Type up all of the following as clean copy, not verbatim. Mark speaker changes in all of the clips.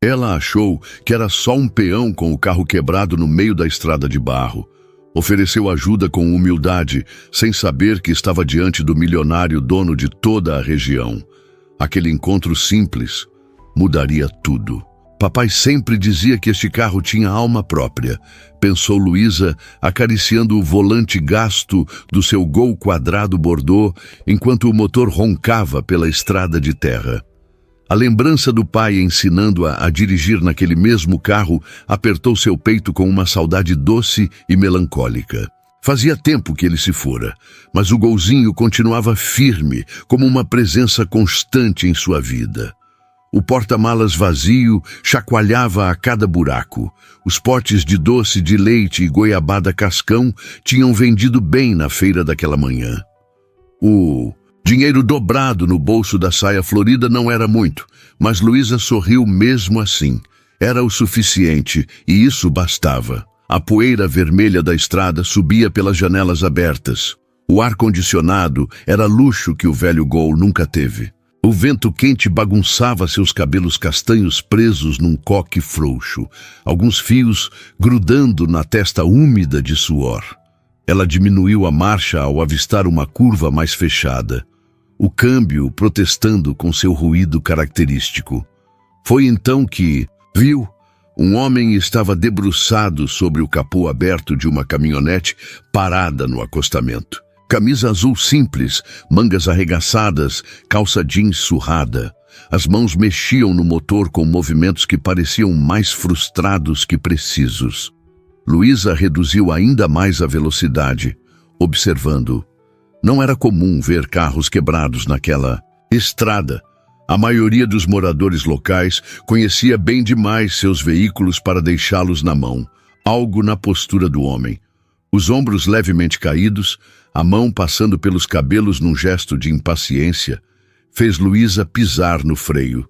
Speaker 1: Ela achou que era só um peão com o carro quebrado no meio da estrada de barro. Ofereceu ajuda com humildade, sem saber que estava diante do milionário dono de toda a região. Aquele encontro simples mudaria tudo. Papai sempre dizia que este carro tinha alma própria, pensou Luísa, acariciando o volante gasto do seu Gol quadrado Bordeaux, enquanto o motor roncava pela estrada de terra. A lembrança do pai ensinando-a a dirigir naquele mesmo carro apertou seu peito com uma saudade doce e melancólica. Fazia tempo que ele se fora, mas o Golzinho continuava firme, como uma presença constante em sua vida. O porta-malas vazio chacoalhava a cada buraco. Os potes de doce de leite e goiabada cascão tinham vendido bem na feira daquela manhã. O dinheiro dobrado no bolso da saia florida não era muito, mas Luísa sorriu mesmo assim. Era o suficiente, e isso bastava. A poeira vermelha da estrada subia pelas janelas abertas. O ar-condicionado era luxo que o velho Gol nunca teve. O vento quente bagunçava seus cabelos castanhos presos num coque frouxo, alguns fios grudando na testa úmida de suor. Ela diminuiu a marcha ao avistar uma curva mais fechada, o câmbio protestando com seu ruído característico. Foi então que viu. Um homem estava debruçado sobre o capô aberto de uma caminhonete parada no acostamento. Camisa azul simples, mangas arregaçadas, calça jeans surrada. As mãos mexiam no motor com movimentos que pareciam mais frustrados que precisos. Luísa reduziu ainda mais a velocidade, observando. Não era comum ver carros quebrados naquela estrada. A maioria dos moradores locais conhecia bem demais seus veículos para deixá-los na mão, algo na postura do homem. Os ombros levemente caídos, a mão passando pelos cabelos num gesto de impaciência, fez Luísa pisar no freio.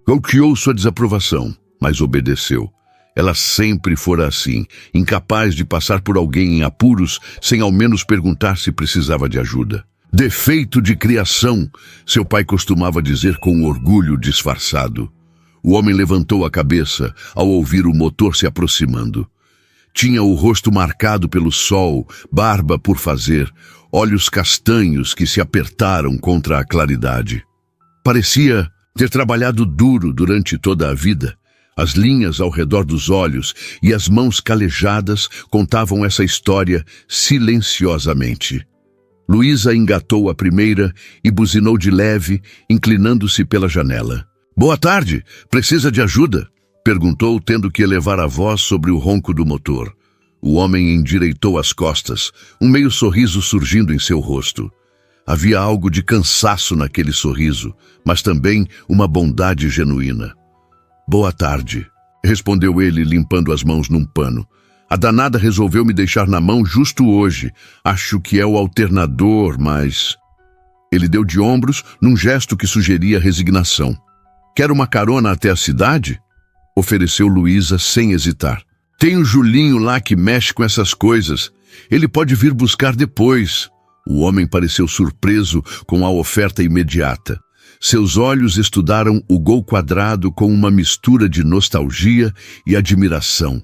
Speaker 1: Golpeou sua desaprovação, mas obedeceu. Ela sempre fora assim, incapaz de passar por alguém em apuros sem ao menos perguntar se precisava de ajuda. Defeito de criação, seu pai costumava dizer com orgulho disfarçado. O homem levantou a cabeça ao ouvir o motor se aproximando. Tinha o rosto marcado pelo sol, barba por fazer, olhos castanhos que se apertaram contra a claridade. Parecia ter trabalhado duro durante toda a vida. As linhas ao redor dos olhos e as mãos calejadas contavam essa história silenciosamente. Luísa engatou a primeira e buzinou de leve, inclinando-se pela janela. "Boa tarde, precisa de ajuda?" perguntou, tendo que elevar a voz sobre o ronco do motor. O homem endireitou as costas, um meio sorriso surgindo em seu rosto. Havia algo de cansaço naquele sorriso, mas também uma bondade genuína. "Boa tarde", respondeu ele, limpando as mãos num pano. "A danada resolveu me deixar na mão justo hoje. Acho que é o alternador, mas..." Ele deu de ombros num gesto que sugeria resignação. "Quer uma carona até a cidade?" ofereceu Luísa sem hesitar. "Tem o Julinho lá que mexe com essas coisas. Ele pode vir buscar depois." O homem pareceu surpreso com a oferta imediata. Seus olhos estudaram o Gol quadrado com uma mistura de nostalgia e admiração.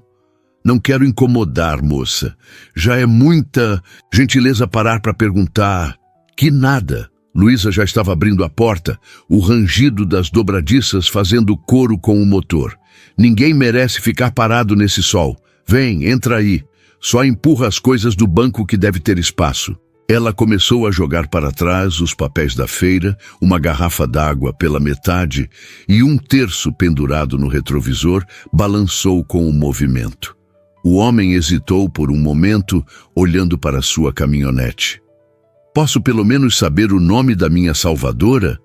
Speaker 1: "Não quero incomodar, moça. Já é muita gentileza parar para perguntar." "Que nada." Luísa já estava abrindo a porta, o rangido das dobradiças fazendo coro com o motor. "Ninguém merece ficar parado nesse sol. Vem, entra aí. Só empurra as coisas do banco que deve ter espaço." Ela começou a jogar para trás os papéis da feira, uma garrafa d'água pela metade e um terço pendurado no retrovisor balançou com o movimento. O homem hesitou por um momento, olhando para sua caminhonete. "Posso pelo menos saber o nome da minha salvadora?"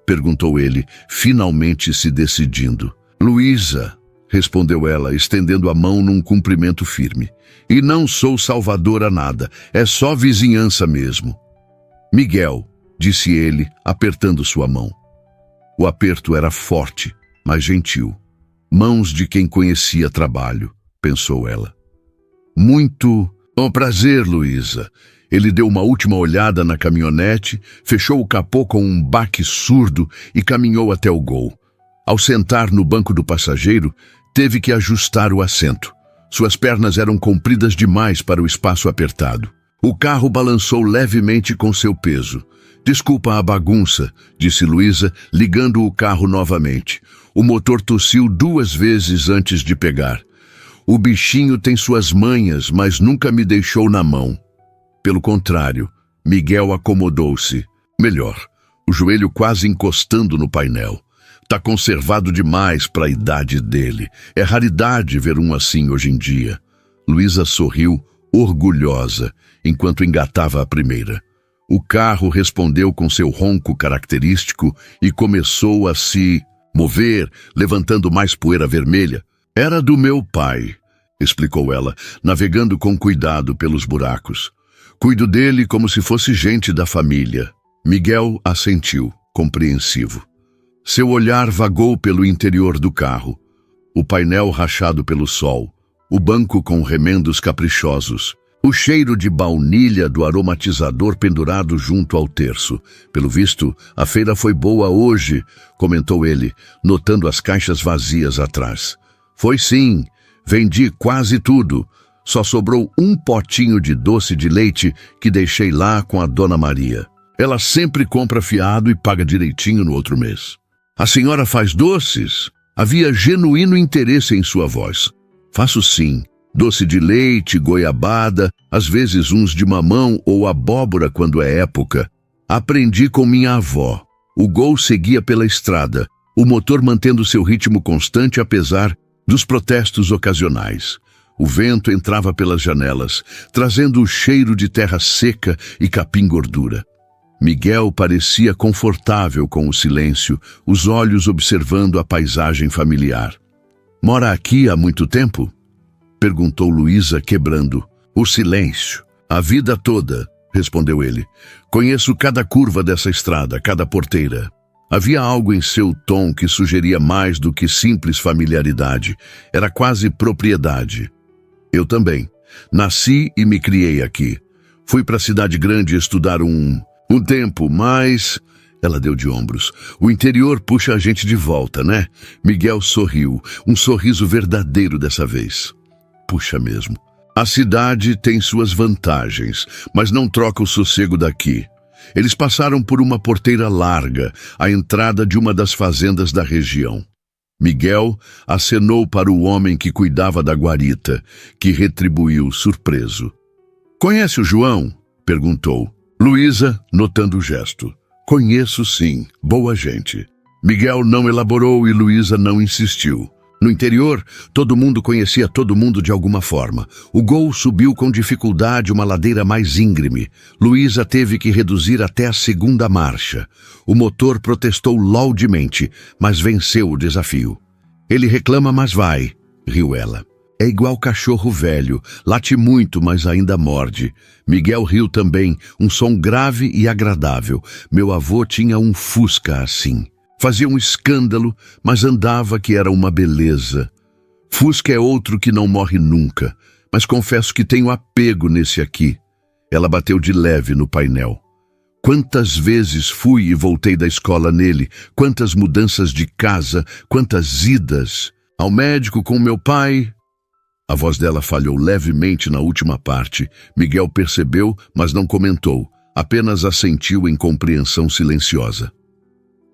Speaker 1: perguntou ele, finalmente se decidindo. "Luísa", respondeu ela, estendendo a mão num cumprimento firme. "E não sou salvadora nada, é só vizinhança mesmo." "Miguel", disse ele, apertando sua mão. O aperto era forte, mas gentil. Mãos de quem conhecia trabalho, pensou ela. "Muito bom prazer, Luísa." Ele deu uma última olhada na caminhonete, fechou o capô com um baque surdo e caminhou até o Gol. Ao sentar no banco do passageiro, teve que ajustar o assento. Suas pernas eram compridas demais para o espaço apertado. O carro balançou levemente com seu peso. Desculpa a bagunça, disse Luísa, ligando o carro novamente. O motor tossiu 2 vezes antes de pegar. O bichinho tem suas manhas, mas nunca me deixou na mão. Pelo contrário, Miguel acomodou-se. Melhor, o joelho quase encostando no painel. Tá conservado demais para a idade dele. É raridade ver um assim hoje em dia. Luísa sorriu, orgulhosa, enquanto engatava a primeira. O carro respondeu com seu ronco característico e começou a se mover, levantando mais poeira vermelha. Era do meu pai, explicou ela, navegando com cuidado pelos buracos. Cuido dele como se fosse gente da família. Miguel assentiu, compreensivo. Seu olhar vagou pelo interior do carro. O painel rachado pelo sol, o banco com remendos caprichosos, o cheiro de baunilha do aromatizador pendurado junto ao terço. Pelo visto, a feira foi boa hoje, comentou ele, notando as caixas vazias atrás. Foi sim, vendi quase tudo. Só sobrou um potinho de doce de leite que deixei lá com a Dona Maria. Ela sempre compra fiado e paga direitinho no outro mês. A senhora faz doces? Havia genuíno interesse em sua voz. Faço sim. Doce de leite, goiabada, às vezes uns de mamão ou abóbora quando é época. Aprendi com minha avó. O Gol seguia pela estrada, o motor mantendo seu ritmo constante apesar dos protestos ocasionais. O vento entrava pelas janelas, trazendo o cheiro de terra seca e capim-gordura. Miguel parecia confortável com o silêncio, os olhos observando a paisagem familiar. Mora aqui há muito tempo? Perguntou Luísa, quebrando. O silêncio. A vida toda, respondeu ele. Conheço cada curva dessa estrada, cada porteira. Havia algo em seu tom que sugeria mais do que simples familiaridade. Era quase propriedade. Eu também. Nasci e me criei aqui. Fui para a cidade grande estudar um tempo, mas... Ela deu de ombros. O interior puxa a gente de volta, né? Miguel sorriu, um sorriso verdadeiro dessa vez. Puxa mesmo. A cidade tem suas vantagens, mas não troca o sossego daqui. Eles passaram por uma porteira larga, a entrada de uma das fazendas da região. Miguel acenou para o homem que cuidava da guarita, que retribuiu surpreso. Conhece o João? Perguntou. Luísa, notando o gesto. Conheço sim, boa gente. Miguel não elaborou e Luísa não insistiu. No interior, todo mundo conhecia todo mundo de alguma forma. O Gol subiu com dificuldade uma ladeira mais íngreme. Luísa teve que reduzir até a 2ª marcha. O motor protestou laudemente, mas venceu o desafio. Ele reclama, mas vai, riu ela. É igual cachorro velho, late muito, mas ainda morde. Miguel riu também, um som grave e agradável. Meu avô tinha um Fusca assim. Fazia um escândalo, mas andava que era uma beleza. Fusca é outro que não morre nunca, mas confesso que tenho apego nesse aqui. Ela bateu de leve no painel. Quantas vezes fui e voltei da escola nele, quantas mudanças de casa, quantas idas. Ao médico com meu pai... A voz dela falhou levemente na última parte. Miguel percebeu, mas não comentou. Apenas assentiu em compreensão silenciosa.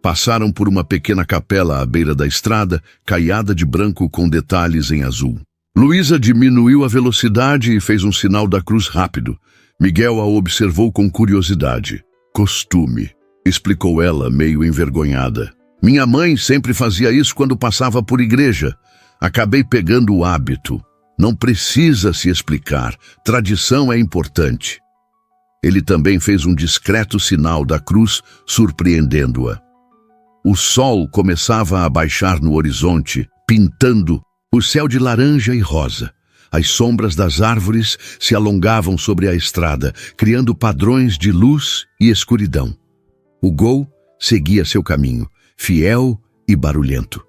Speaker 1: Passaram por uma pequena capela à beira da estrada, caiada de branco com detalhes em azul. Luísa diminuiu a velocidade e fez um sinal da cruz rápido. Miguel a observou com curiosidade. Costume, explicou ela, meio envergonhada. Minha mãe sempre fazia isso quando passava por igreja. Acabei pegando o hábito. Não precisa se explicar. Tradição é importante. Ele também fez um discreto sinal da cruz, surpreendendo-a. O sol começava a baixar no horizonte, pintando o céu de laranja e rosa. As sombras das árvores se alongavam sobre a estrada, criando padrões de luz e escuridão. O Gol seguia seu caminho, fiel e barulhento.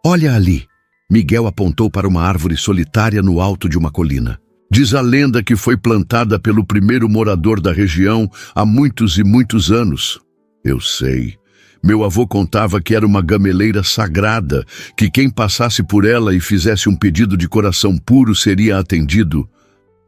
Speaker 1: Olha ali! Miguel apontou para uma árvore solitária no alto de uma colina. Diz a lenda que foi plantada pelo primeiro morador da região há muitos e muitos anos. Eu sei. Meu avô contava que era uma gameleira sagrada, que quem passasse por ela e fizesse um pedido de coração puro seria atendido.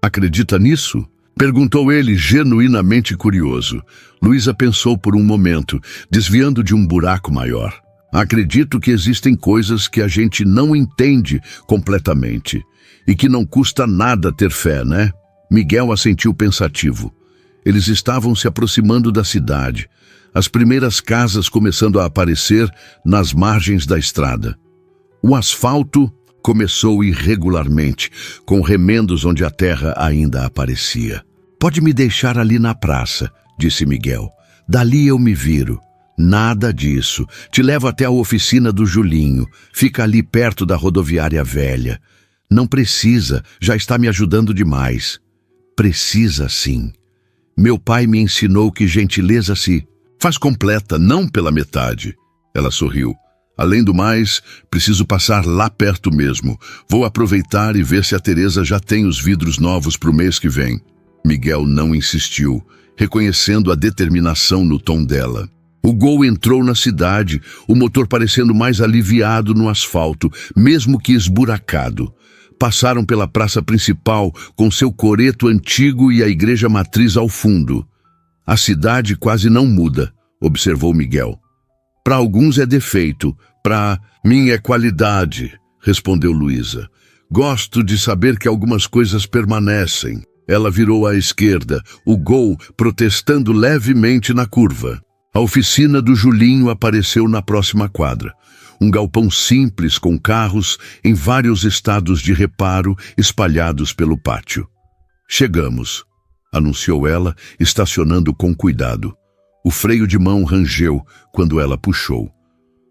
Speaker 1: Acredita nisso? Perguntou ele, genuinamente curioso. Luísa pensou por um momento, desviando de um buraco maior. Acredito que existem coisas que a gente não entende completamente e que não custa nada ter fé, né? Miguel assentiu pensativo. Eles estavam se aproximando da cidade, as primeiras casas começando a aparecer nas margens da estrada. O asfalto começou irregularmente, com remendos onde a terra ainda aparecia. Pode me deixar ali na praça, disse Miguel. Dali eu me viro. Nada disso. Te levo até a oficina do Julinho. Fica ali perto da rodoviária velha. Não precisa, já está me ajudando demais. Precisa sim. Meu pai me ensinou que gentileza se faz completa, não pela metade. Ela sorriu. Além do mais, preciso passar lá perto mesmo. Vou aproveitar e ver se a Teresa já tem os vidros novos para o mês que vem. Miguel não insistiu, reconhecendo a determinação no tom dela. O Gol entrou na cidade, o motor parecendo mais aliviado no asfalto, mesmo que esburacado. Passaram pela praça principal, com seu coreto antigo e a igreja matriz ao fundo. A cidade quase não muda, observou Miguel. Para alguns é defeito, para mim é qualidade, respondeu Luísa. Gosto de saber que algumas coisas permanecem. Ela virou à esquerda, o Gol protestando levemente na curva. A oficina do Julinho apareceu na próxima quadra. Um galpão simples com carros em vários estados de reparo espalhados pelo pátio. Chegamos, anunciou ela, estacionando com cuidado. O freio de mão rangeu quando ela puxou.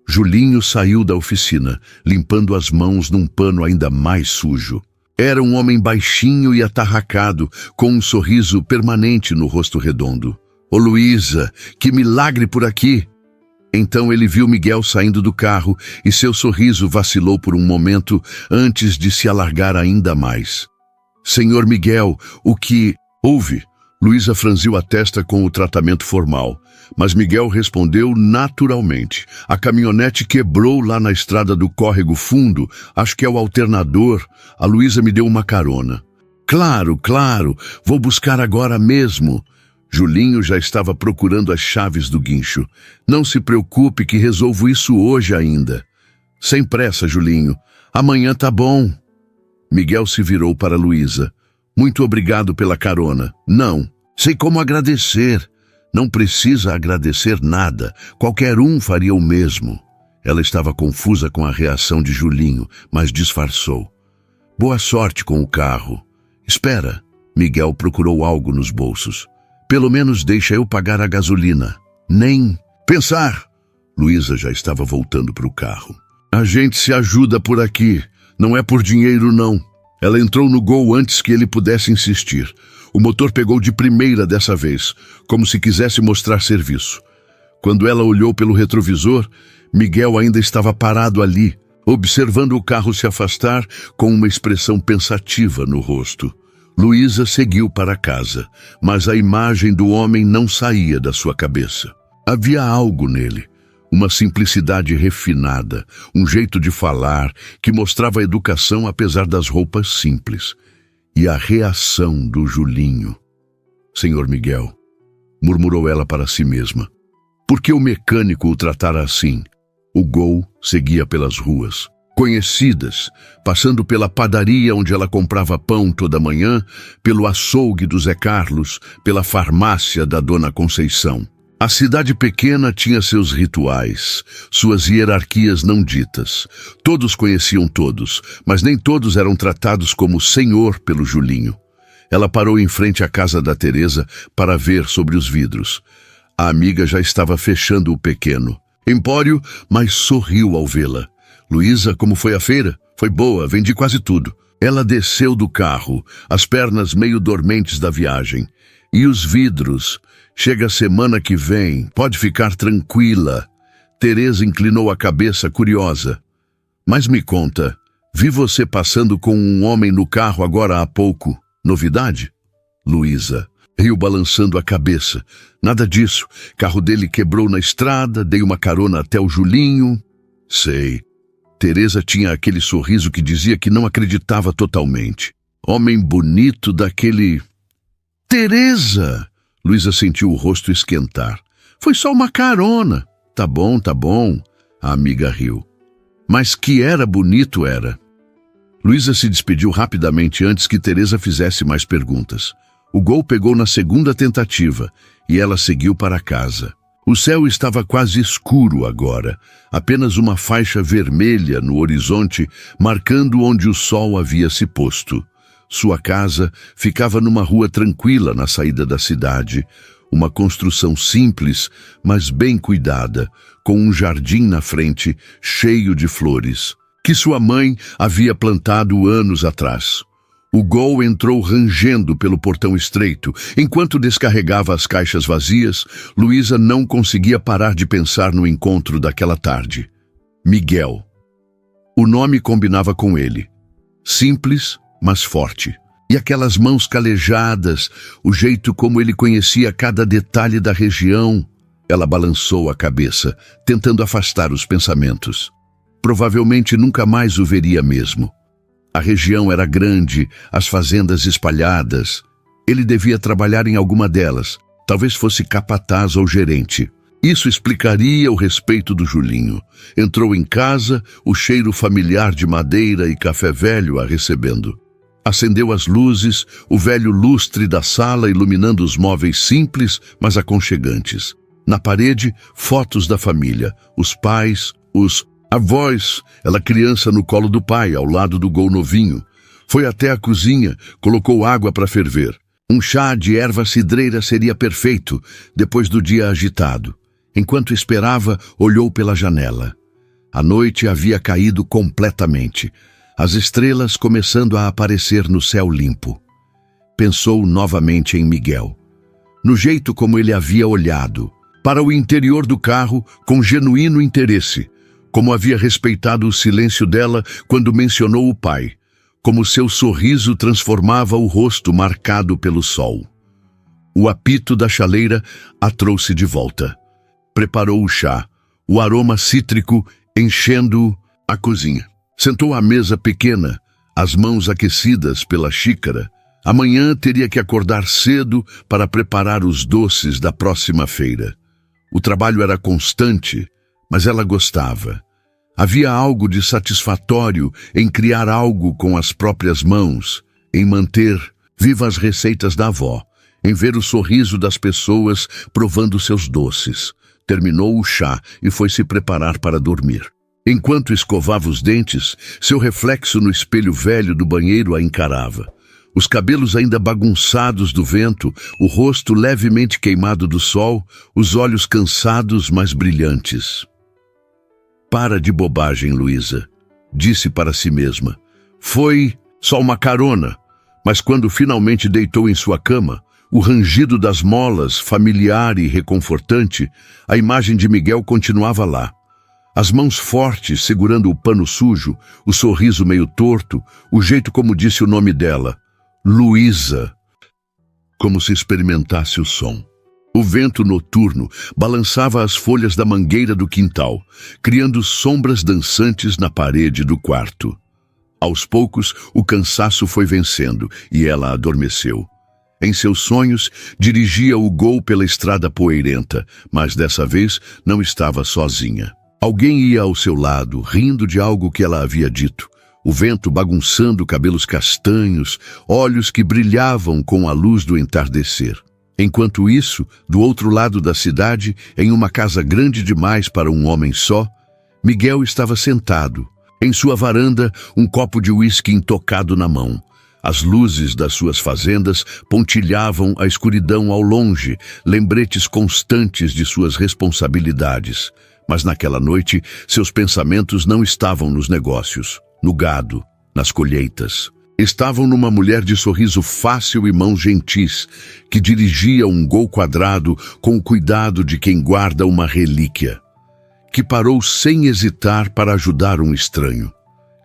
Speaker 1: Julinho saiu da oficina, limpando as mãos num pano ainda mais sujo. Era um homem baixinho e atarracado, com um sorriso permanente no rosto redondo. Ô Luísa, que milagre por aqui! Então ele viu Miguel saindo do carro e seu sorriso vacilou por um momento antes de se alargar ainda mais. Senhor Miguel, o que houve? Luísa franziu a testa com o tratamento formal, mas Miguel respondeu naturalmente. A caminhonete quebrou lá na estrada do Córrego Fundo, acho que é o alternador. A Luísa me deu uma carona. Claro, vou buscar agora mesmo. Julinho já estava procurando as chaves do guincho. Não se preocupe que resolvo isso hoje ainda. Sem pressa, Julinho. Amanhã tá bom. Miguel se virou para Luísa. Muito obrigado pela carona. Não, sei como agradecer. Não precisa agradecer nada. Qualquer um faria o mesmo. Ela estava confusa com a reação de Julinho, mas disfarçou. Boa sorte com o carro. Espera. Miguel procurou algo nos bolsos. Pelo menos deixa eu pagar a gasolina. Nem pensar. Luísa já estava voltando para o carro. A gente se ajuda por aqui. Não é por dinheiro, não. Ela entrou no Gol antes que ele pudesse insistir. O motor pegou de primeira dessa vez, como se quisesse mostrar serviço. Quando ela olhou pelo retrovisor, Miguel ainda estava parado ali, observando o carro se afastar com uma expressão pensativa no rosto. Luísa seguiu para casa, mas a imagem do homem não saía da sua cabeça. Havia algo nele. Uma simplicidade refinada, um jeito de falar que mostrava educação apesar das roupas simples. E a reação do Julinho. Senhor Miguel, murmurou ela para si mesma. Por que o mecânico o tratara assim? O Gol seguia pelas ruas, conhecidas, passando pela padaria onde ela comprava pão toda manhã, pelo açougue do Zé Carlos, pela farmácia da Dona Conceição. A cidade pequena tinha seus rituais, suas hierarquias não ditas. Todos conheciam todos, mas nem todos eram tratados como senhor pelo Julinho. Ela parou em frente à casa da Teresa para ver sobre os vidros. A amiga já estava fechando o pequeno empório, mas sorriu ao vê-la. Luísa, como foi a feira? Foi boa, vendi quase tudo. Ela desceu do carro, as pernas meio dormentes da viagem. E os vidros? Chega a semana que vem, pode ficar tranquila. Teresa inclinou a cabeça, curiosa. Mas me conta, vi você passando com um homem no carro agora há pouco. Novidade? Luísa. Riu balançando a cabeça. Nada disso. Carro dele quebrou na estrada, dei uma carona até o Julinho. Sei. Teresa tinha aquele sorriso que dizia que não acreditava totalmente. Homem bonito daquele... Teresa! Luísa sentiu o rosto esquentar. Foi só uma carona. Tá bom, tá bom. A amiga riu. Mas que era bonito era. Luísa se despediu rapidamente antes que Teresa fizesse mais perguntas. O Gol pegou na segunda tentativa e ela seguiu para casa. O céu estava quase escuro agora, apenas uma faixa vermelha no horizonte marcando onde o sol havia se posto. Sua casa ficava numa rua tranquila na saída da cidade, uma construção simples, mas bem cuidada, com um jardim na frente cheio de flores, que sua mãe havia plantado anos atrás. O Gol entrou rangendo pelo portão estreito. Enquanto descarregava as caixas vazias, Luísa não conseguia parar de pensar no encontro daquela tarde. Miguel. O nome combinava com ele. Simples, mas forte. E aquelas mãos calejadas, o jeito como ele conhecia cada detalhe da região. Ela balançou a cabeça, tentando afastar os pensamentos. Provavelmente nunca mais o veria mesmo. A região era grande, as fazendas espalhadas. Ele devia trabalhar em alguma delas, talvez fosse capataz ou gerente. Isso explicaria o respeito do Julinho. Entrou em casa, o cheiro familiar de madeira e café velho a recebendo. Acendeu as luzes, o velho lustre da sala iluminando os móveis simples, mas aconchegantes. Na parede, fotos da família, os pais, os avós, ela criança no colo do pai, ao lado do Gol novinho. Foi até a cozinha, colocou água para ferver. Um chá de erva cidreira seria perfeito, depois do dia agitado. Enquanto esperava, olhou pela janela. A noite havia caído completamente, as estrelas começando a aparecer no céu limpo. Pensou novamente em Miguel, no jeito como ele havia olhado, para o interior do carro com genuíno interesse, como havia respeitado o silêncio dela quando mencionou o pai, como seu sorriso transformava o rosto marcado pelo sol. O apito da chaleira a trouxe de volta. Preparou o chá, o aroma cítrico enchendo a cozinha. Sentou à mesa pequena, as mãos aquecidas pela xícara. Amanhã teria que acordar cedo para preparar os doces da próxima feira. O trabalho era constante, mas ela gostava. Havia algo de satisfatório em criar algo com as próprias mãos, em manter vivas as receitas da avó, em ver o sorriso das pessoas provando seus doces. Terminou o chá e foi se preparar para dormir. Enquanto escovava os dentes, seu reflexo no espelho velho do banheiro a encarava. Os cabelos ainda bagunçados do vento, o rosto levemente queimado do sol, os olhos cansados, mas brilhantes. Para de bobagem, Luísa, disse para si mesma. Foi só uma carona, mas quando finalmente deitou em sua cama, o rangido das molas, familiar e reconfortante, a imagem de Miguel continuava lá. As mãos fortes segurando o pano sujo, o sorriso meio torto, o jeito como disse o nome dela, Luísa, como se experimentasse o som. O vento noturno balançava as folhas da mangueira do quintal, criando sombras dançantes na parede do quarto. Aos poucos, o cansaço foi vencendo e ela adormeceu. Em seus sonhos, dirigia o Gol pela estrada poeirenta, mas dessa vez não estava sozinha. Alguém ia ao seu lado, rindo de algo que ela havia dito. O vento bagunçando cabelos castanhos, olhos que brilhavam com a luz do entardecer. Enquanto isso, do outro lado da cidade, em uma casa grande demais para um homem só, Miguel estava sentado. Em sua varanda, um copo de uísque intocado na mão. As luzes das suas fazendas pontilhavam a escuridão ao longe, lembretes constantes de suas responsabilidades. Mas naquela noite, seus pensamentos não estavam nos negócios, no gado, nas colheitas. Estavam numa mulher de sorriso fácil e mãos gentis, que dirigia um Gol quadrado com o cuidado de quem guarda uma relíquia. Que parou sem hesitar para ajudar um estranho.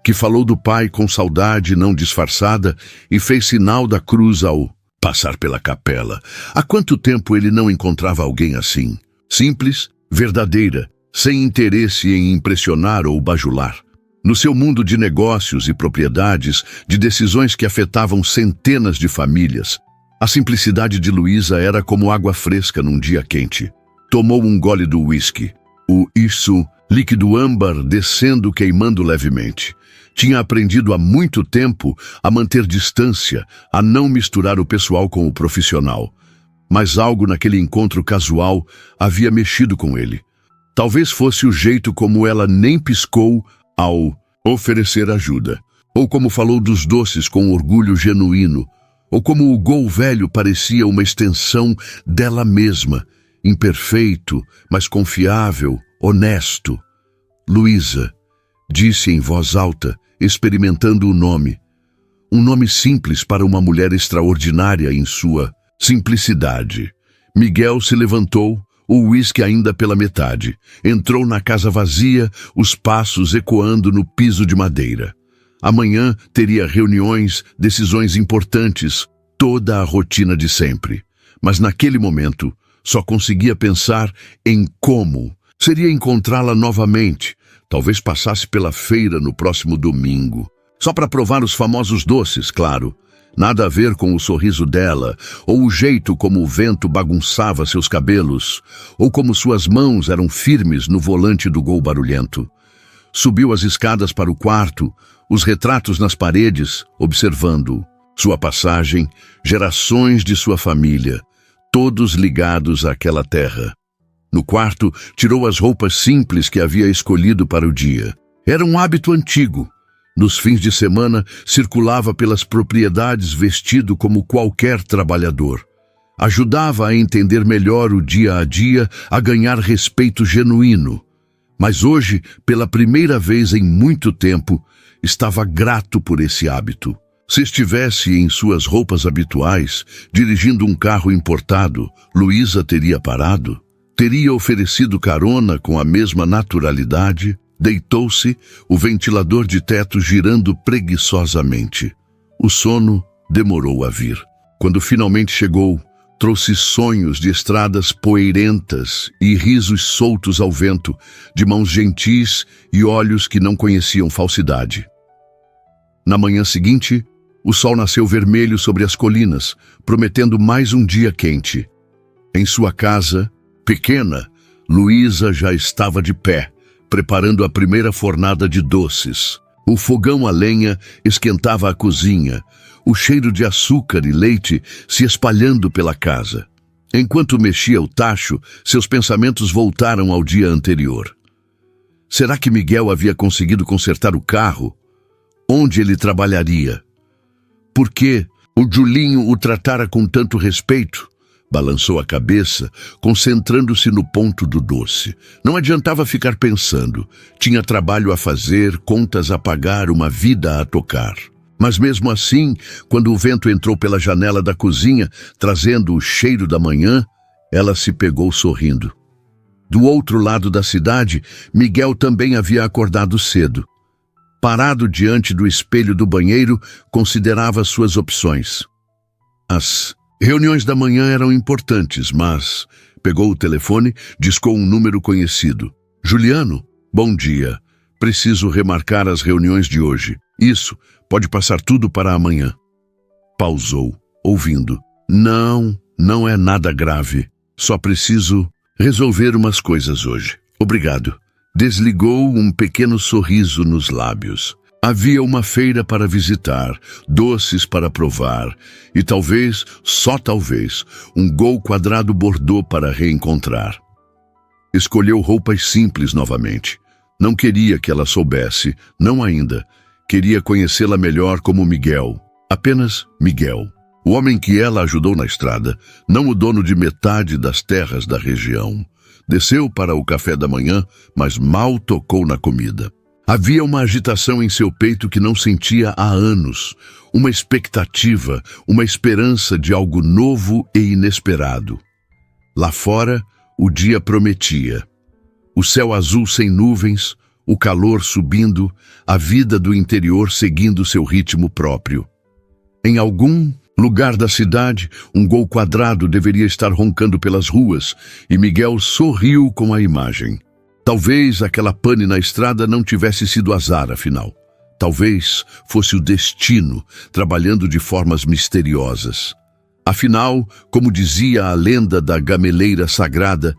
Speaker 1: Que falou do pai com saudade não disfarçada e fez sinal da cruz ao passar pela capela. Há quanto tempo ele não encontrava alguém assim? Simples, verdadeira, sem interesse em impressionar ou bajular. No seu mundo de negócios e propriedades, de decisões que afetavam centenas de famílias, a simplicidade de Luísa era como água fresca num dia quente. Tomou um gole do uísque. Isso, líquido âmbar descendo queimando levemente. Tinha aprendido há muito tempo a manter distância, a não misturar o pessoal com o profissional. Mas algo naquele encontro casual havia mexido com ele. Talvez fosse o jeito como ela nem piscou ao oferecer ajuda, ou como falou dos doces com orgulho genuíno, ou como o Gol velho parecia uma extensão dela mesma, imperfeito, mas confiável, honesto. Luísa, disse em voz alta, experimentando o nome. Um nome simples para uma mulher extraordinária em sua simplicidade. Miguel se levantou, o uísque ainda pela metade. Entrou na casa vazia, os passos ecoando no piso de madeira. Amanhã teria reuniões, decisões importantes, toda a rotina de sempre. Mas naquele momento, só conseguia pensar em como seria encontrá-la novamente. Talvez passasse pela feira no próximo domingo. Só para provar os famosos doces, claro. Nada a ver com o sorriso dela, ou o jeito como o vento bagunçava seus cabelos, ou como suas mãos eram firmes no volante do Gol barulhento. Subiu as escadas para o quarto, os retratos nas paredes, observando sua passagem, gerações de sua família, todos ligados àquela terra. No quarto, tirou as roupas simples que havia escolhido para o dia. Era um hábito antigo. Nos fins de semana, circulava pelas propriedades vestido como qualquer trabalhador. Ajudava a entender melhor o dia a dia, a ganhar respeito genuíno. Mas hoje, pela primeira vez em muito tempo, estava grato por esse hábito. Se estivesse em suas roupas habituais, dirigindo um carro importado, Luísa teria parado? Teria oferecido carona com a mesma naturalidade? Deitou-se, o ventilador de teto girando preguiçosamente. O sono demorou a vir. Quando finalmente chegou, trouxe sonhos de estradas poeirentas e risos soltos ao vento, de mãos gentis e olhos que não conheciam falsidade. Na manhã seguinte, o sol nasceu vermelho sobre as colinas, prometendo mais um dia quente. Em sua casa, pequena, Luísa já estava de pé, preparando a primeira fornada de doces. O fogão a lenha esquentava a cozinha, o cheiro de açúcar e leite se espalhando pela casa. Enquanto mexia o tacho, seus pensamentos voltaram ao dia anterior. Será que Miguel havia conseguido consertar o carro? Onde ele trabalharia? Por que o Julinho o tratara com tanto respeito? Balançou a cabeça, concentrando-se no ponto do doce. Não adiantava ficar pensando. Tinha trabalho a fazer, contas a pagar, uma vida a tocar. Mas mesmo assim, quando o vento entrou pela janela da cozinha, trazendo o cheiro da manhã, ela se pegou sorrindo. Do outro lado da cidade, Miguel também havia acordado cedo. Parado diante do espelho do banheiro, considerava suas opções. As reuniões da manhã eram importantes, mas pegou o telefone, discou um número conhecido. Juliano, bom dia. Preciso remarcar as reuniões de hoje. Isso, pode passar tudo para amanhã. Pausou, ouvindo. Não é nada grave. Só preciso resolver umas coisas hoje. Obrigado. Desligou um pequeno sorriso nos lábios. Havia uma feira para visitar, doces para provar e talvez, só talvez, um Gol quadrado bordô para reencontrar. Escolheu roupas simples novamente. Não queria que ela soubesse, não ainda. Queria conhecê-la melhor como Miguel. Apenas Miguel. O homem que ela ajudou na estrada, não o dono de metade das terras da região. Desceu para o café da manhã, mas mal tocou na comida. Havia uma agitação em seu peito que não sentia há anos, uma expectativa, uma esperança de algo novo e inesperado. Lá fora, o dia prometia. O céu azul sem nuvens, o calor subindo, a vida do interior seguindo seu ritmo próprio. Em algum Lugar da cidade, um Gol quadrado deveria estar roncando pelas ruas, e Miguel sorriu com a imagem. Talvez aquela pane na estrada não tivesse sido azar, afinal. Talvez fosse o destino, trabalhando de formas misteriosas. Afinal, como dizia a lenda da gameleira sagrada,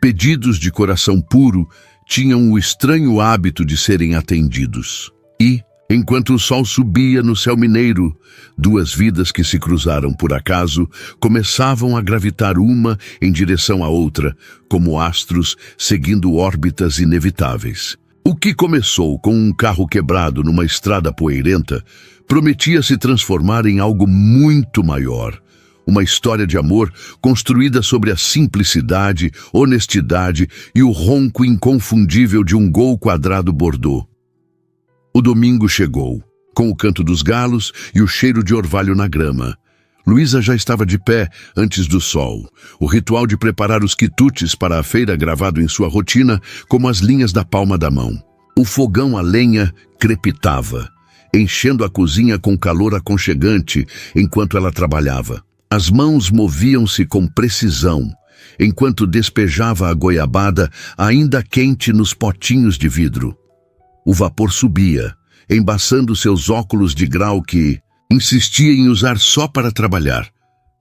Speaker 1: pedidos de coração puro tinham o estranho hábito de serem atendidos. E, enquanto o sol subia no céu mineiro, duas vidas que se cruzaram por acaso começavam a gravitar uma em direção à outra, como astros seguindo órbitas inevitáveis. O que começou com um carro quebrado numa estrada poeirenta prometia se transformar em algo muito maior. Uma história de amor construída sobre a simplicidade, honestidade e o ronco inconfundível de um Gol quadrado Bordeaux. O domingo chegou, com o canto dos galos e o cheiro de orvalho na grama. Luísa já estava de pé antes do sol. O ritual de preparar os quitutes para a feira gravado em sua rotina como as linhas da palma da mão. O fogão a lenha crepitava, enchendo a cozinha com calor aconchegante enquanto ela trabalhava. As mãos moviam-se com precisão, enquanto despejava a goiabada ainda quente nos potinhos de vidro. O vapor subia, embaçando seus óculos de grau que insistia em usar só para trabalhar.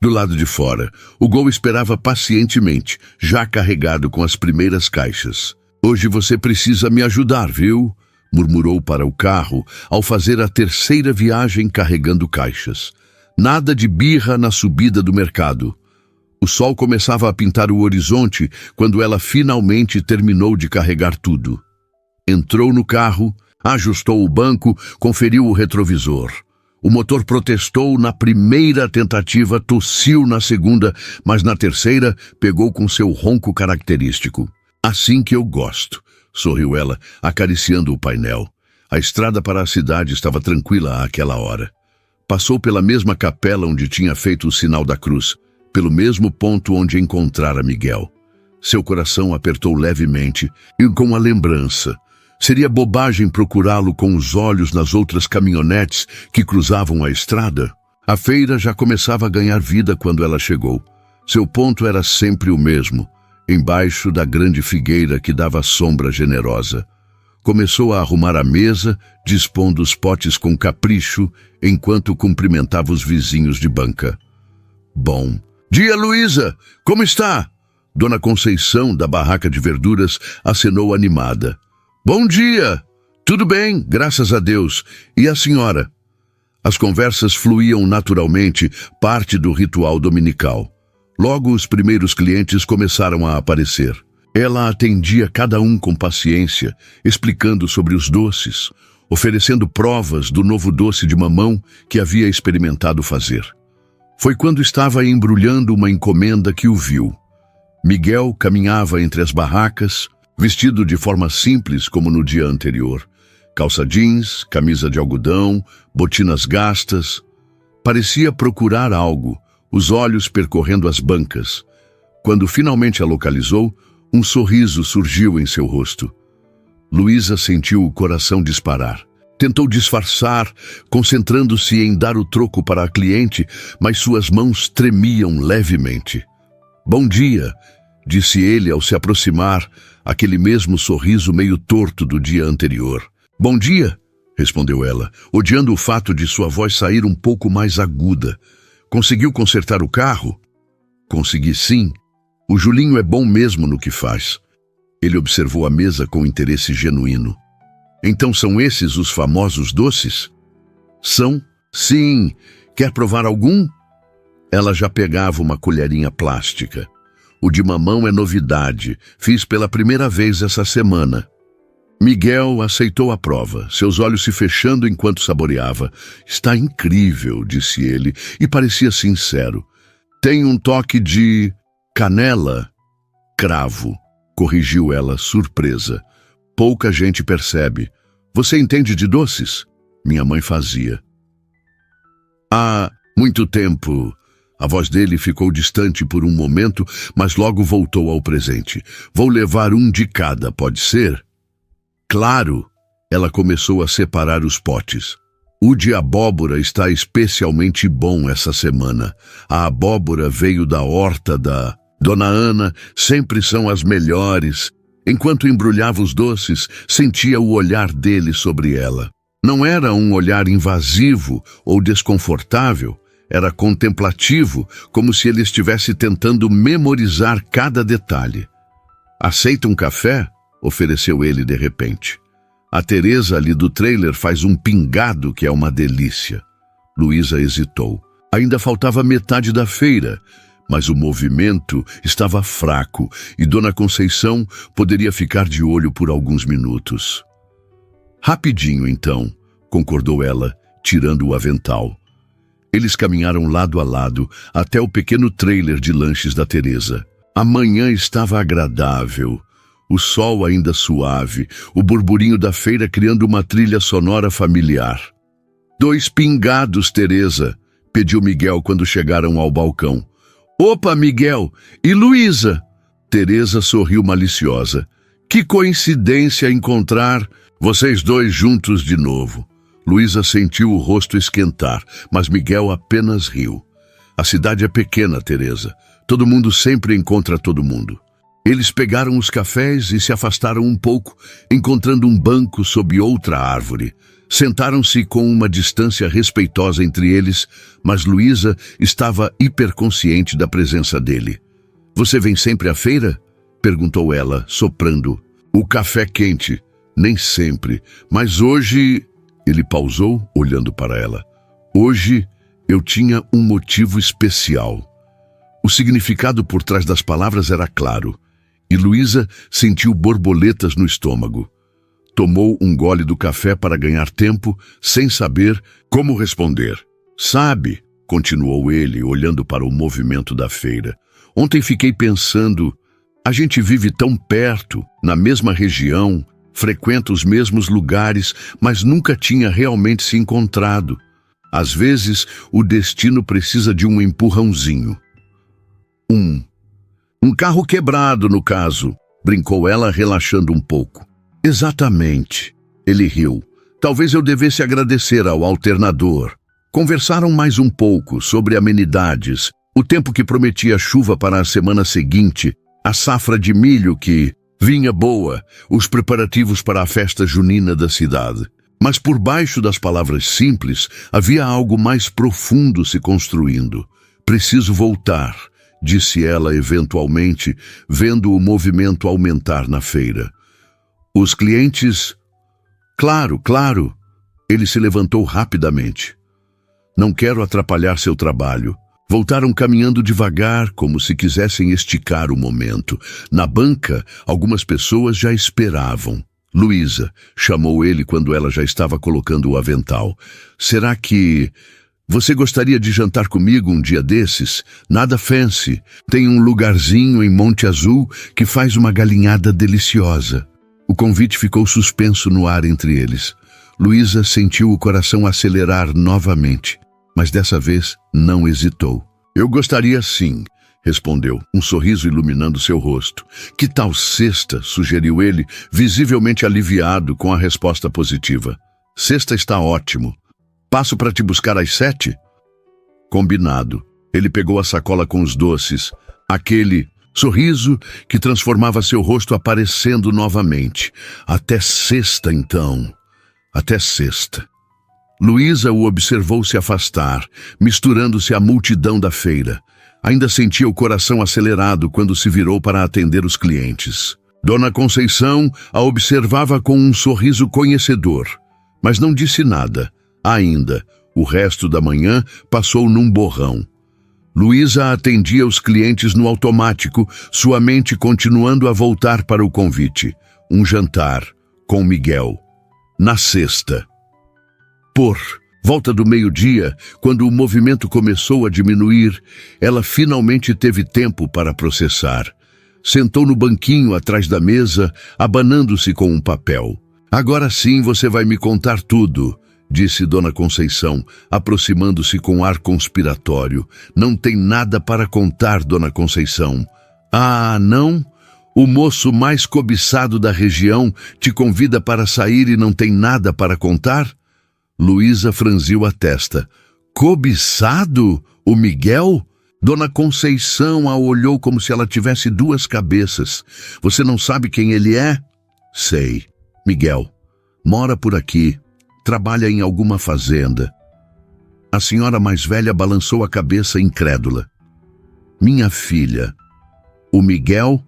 Speaker 1: Do lado de fora, o Gol esperava pacientemente, já carregado com as primeiras caixas. "Hoje você precisa me ajudar, viu?", murmurou para o carro ao fazer a terceira viagem carregando caixas. Nada de birra na subida do mercado. O sol começava a pintar o horizonte quando ela finalmente terminou de carregar tudo. Entrou no carro, ajustou o banco, conferiu o retrovisor. O motor protestou na primeira tentativa, tossiu na segunda, mas na terceira pegou com seu ronco característico. "Assim que eu gosto", sorriu ela, acariciando o painel. A estrada para a cidade estava tranquila àquela hora. Passou pela mesma capela onde tinha feito o sinal da cruz, pelo mesmo ponto onde encontrara Miguel. Seu coração apertou levemente e com a lembrança. Seria bobagem procurá-lo com os olhos nas outras caminhonetes que cruzavam a estrada? A feira já começava a ganhar vida quando ela chegou. Seu ponto era sempre o mesmo, embaixo da grande figueira que dava sombra generosa. Começou a arrumar a mesa, dispondo os potes com capricho, enquanto cumprimentava os vizinhos de banca. "Bom dia, Luísa! Como está?" Dona Conceição, da barraca de verduras, acenou animada. "Bom dia! Tudo bem, graças a Deus. E a senhora?" As conversas fluíam naturalmente, parte do ritual dominical. Logo, os primeiros clientes começaram a aparecer. Ela atendia cada um com paciência, explicando sobre os doces, oferecendo provas do novo doce de mamão que havia experimentado fazer. Foi quando estava embrulhando uma encomenda que o viu. Miguel caminhava entre as barracas, vestido de forma simples como no dia anterior. Calça jeans, camisa de algodão, botinas gastas. Parecia procurar algo, os olhos percorrendo as bancas. Quando finalmente a localizou, um sorriso surgiu em seu rosto. Luísa sentiu o coração disparar. Tentou disfarçar, concentrando-se em dar o troco para a cliente, mas suas mãos tremiam levemente. "Bom dia", disse ele ao se aproximar, aquele mesmo sorriso meio torto do dia anterior. "Bom dia", respondeu ela, odiando o fato de sua voz sair um pouco mais aguda. "Conseguiu consertar o carro?" "Consegui sim. O Julinho é bom mesmo no que faz." Ele observou a mesa com interesse genuíno. "Então são esses os famosos doces?" "São? Sim. Quer provar algum?" Ela já pegava uma colherinha plástica. "O de mamão é novidade. Fiz pela primeira vez essa semana." Miguel aceitou a prova, seus olhos se fechando enquanto saboreava. "Está incrível", disse ele, e parecia sincero. "Tem um toque de canela." "Cravo", corrigiu ela, surpresa. "Pouca gente percebe. Você entende de doces?" Minha mãe fazia. "Há muito tempo." A voz dele ficou distante por um momento, mas logo voltou ao presente. "Vou levar um de cada, pode ser?" "Claro." Ela começou a separar os potes. O de abóbora está especialmente bom essa semana. A abóbora veio da horta da Dona Ana, sempre são as melhores. Enquanto embrulhava os doces, sentia o olhar dele sobre ela. Não era um olhar invasivo ou desconfortável, era contemplativo, como se ele estivesse tentando memorizar cada detalhe. "Aceita um café?" ofereceu ele de repente. "A Teresa ali do trailer faz um pingado que é uma delícia." Luísa hesitou. Ainda faltava metade da feira, mas o movimento estava fraco e Dona Conceição poderia ficar de olho por alguns minutos. "Rapidinho, então", concordou ela, tirando o avental. Eles caminharam lado a lado até o pequeno trailer de lanches da Teresa. A manhã estava agradável, o sol ainda suave, o burburinho da feira criando uma trilha sonora familiar. "2 pingados, Teresa", pediu Miguel quando chegaram ao balcão. "Opa, Miguel! E Luísa?" Teresa sorriu maliciosa. "Que coincidência encontrar vocês dois juntos de novo." Luísa sentiu o rosto esquentar, mas Miguel apenas riu. "A cidade é pequena, Teresa. Todo mundo sempre encontra todo mundo." Eles pegaram os cafés e se afastaram um pouco, encontrando um banco sob outra árvore. Sentaram-se com uma distância respeitosa entre eles, mas Luísa estava hiperconsciente da presença dele. "Você vem sempre à feira?" perguntou ela, soprando. "O café quente. Nem sempre. Mas hoje..." Ele pausou, olhando para ela. "Hoje eu tinha um motivo especial." O significado por trás das palavras era claro, e Luísa sentiu borboletas no estômago. Tomou um gole do café para ganhar tempo, sem saber como responder. "Sabe", continuou ele, olhando para o movimento da feira, "ontem fiquei pensando, a gente vive tão perto, na mesma região, frequenta os mesmos lugares, mas nunca tinha realmente se encontrado. Às vezes, o destino precisa de um empurrãozinho." Um carro quebrado, no caso", brincou ela, relaxando um pouco. "Exatamente." Ele riu. "Talvez eu devesse agradecer ao alternador." Conversaram mais um pouco sobre amenidades, o tempo que prometia chuva para a semana seguinte, a safra de milho que vinha boa, os preparativos para a festa junina da cidade. Mas por baixo das palavras simples, havia algo mais profundo se construindo. "Preciso voltar", disse ela eventualmente, vendo o movimento aumentar na feira. "Os clientes..." Claro. Ele se levantou rapidamente. "Não quero atrapalhar seu trabalho." Voltaram caminhando devagar, como se quisessem esticar o momento. Na banca, algumas pessoas já esperavam. "Luísa", chamou ele quando ela já estava colocando o avental. "Será que você gostaria de jantar comigo um dia desses? Nada fancy. Tem um lugarzinho em Monte Azul que faz uma galinhada deliciosa." O convite ficou suspenso no ar entre eles. Luísa sentiu o coração acelerar novamente, mas dessa vez não hesitou. "Eu gostaria sim", respondeu, um sorriso iluminando seu rosto. "Que tal sexta?", sugeriu ele, visivelmente aliviado com a resposta positiva. "Sexta está ótimo. Passo para te buscar às 7? Combinado. Ele pegou a sacola com os doces, aquele sorriso que transformava seu rosto aparecendo novamente. "Até sexta, então. Até sexta." Luísa o observou se afastar, misturando-se à multidão da feira. Ainda sentia o coração acelerado quando se virou para atender os clientes. Dona Conceição a observava com um sorriso conhecedor, mas não disse nada. Ainda, o resto da manhã passou num borrão. Luísa atendia os clientes no automático, sua mente continuando a voltar para o convite. Um jantar, com Miguel. Na sexta. Por volta do meio-dia, quando o movimento começou a diminuir, ela finalmente teve tempo para processar. Sentou no banquinho atrás da mesa, abanando-se com um papel. "Agora sim você vai me contar tudo", disse Dona Conceição, aproximando-se com ar conspiratório. "Não tem nada para contar, Dona Conceição." "Ah, não? O moço mais cobiçado da região te convida para sair e não tem nada para contar?" Luísa franziu a testa. Cobiçado? O Miguel? Dona Conceição a olhou como se ela tivesse duas cabeças. Você não sabe quem ele é? Sei. Miguel. Mora por aqui. Trabalha em alguma fazenda. A senhora mais velha balançou a cabeça incrédula. Minha filha, o Miguel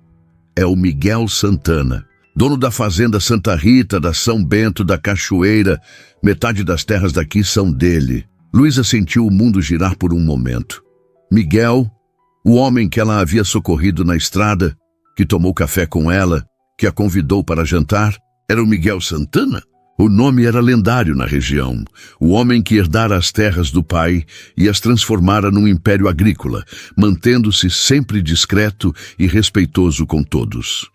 Speaker 1: é o Miguel Santana, dono da fazenda Santa Rita, da São Bento, da Cachoeira. Metade das terras daqui são dele. Luísa sentiu o mundo girar por um momento. Miguel, o homem que ela havia socorrido na estrada, que tomou café com ela, que a convidou para jantar, era o Miguel Santana? O nome era lendário na região. O homem que herdara as terras do pai e as transformara num império agrícola, mantendo-se sempre discreto e respeitoso com todos.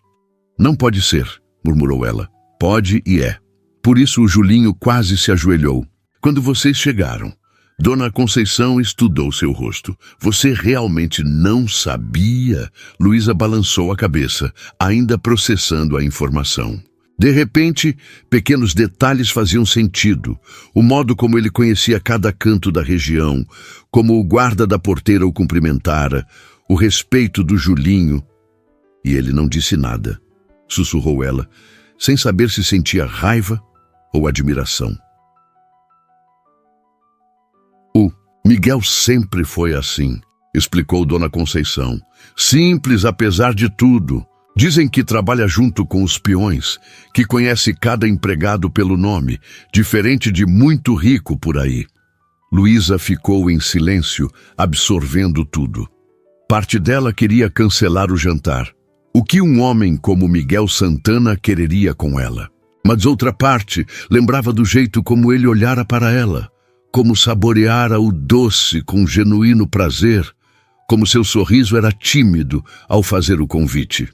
Speaker 1: Não pode ser, murmurou ela. Pode e é. Por isso o Julinho quase se ajoelhou. Quando vocês chegaram, Dona Conceição estudou seu rosto. Você realmente não sabia? Luísa balançou a cabeça, ainda processando a informação. De repente, pequenos detalhes faziam sentido. O modo como ele conhecia cada canto da região, como o guarda da porteira o cumprimentara, o respeito do Julinho. E ele não disse nada, sussurrou ela, sem saber se sentia raiva ou admiração. O Miguel sempre foi assim, explicou Dona Conceição. Simples apesar de tudo. Dizem que trabalha junto com os peões, que conhece cada empregado pelo nome, diferente de muito rico por aí. Luísa ficou em silêncio, absorvendo tudo. Parte dela queria cancelar o jantar. O que um homem como Miguel Santana quereria com ela? Mas outra parte lembrava do jeito como ele olhara para ela, como saboreara o doce com genuíno prazer, como seu sorriso era tímido ao fazer o convite.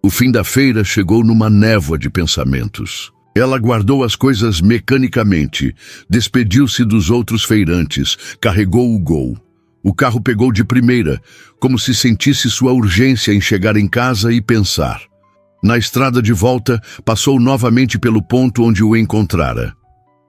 Speaker 1: O fim da feira chegou numa névoa de pensamentos. Ela guardou as coisas mecanicamente, despediu-se dos outros feirantes, carregou o gol. O carro pegou de primeira, como se sentisse sua urgência em chegar em casa e pensar. Na estrada de volta, passou novamente pelo ponto onde o encontrara.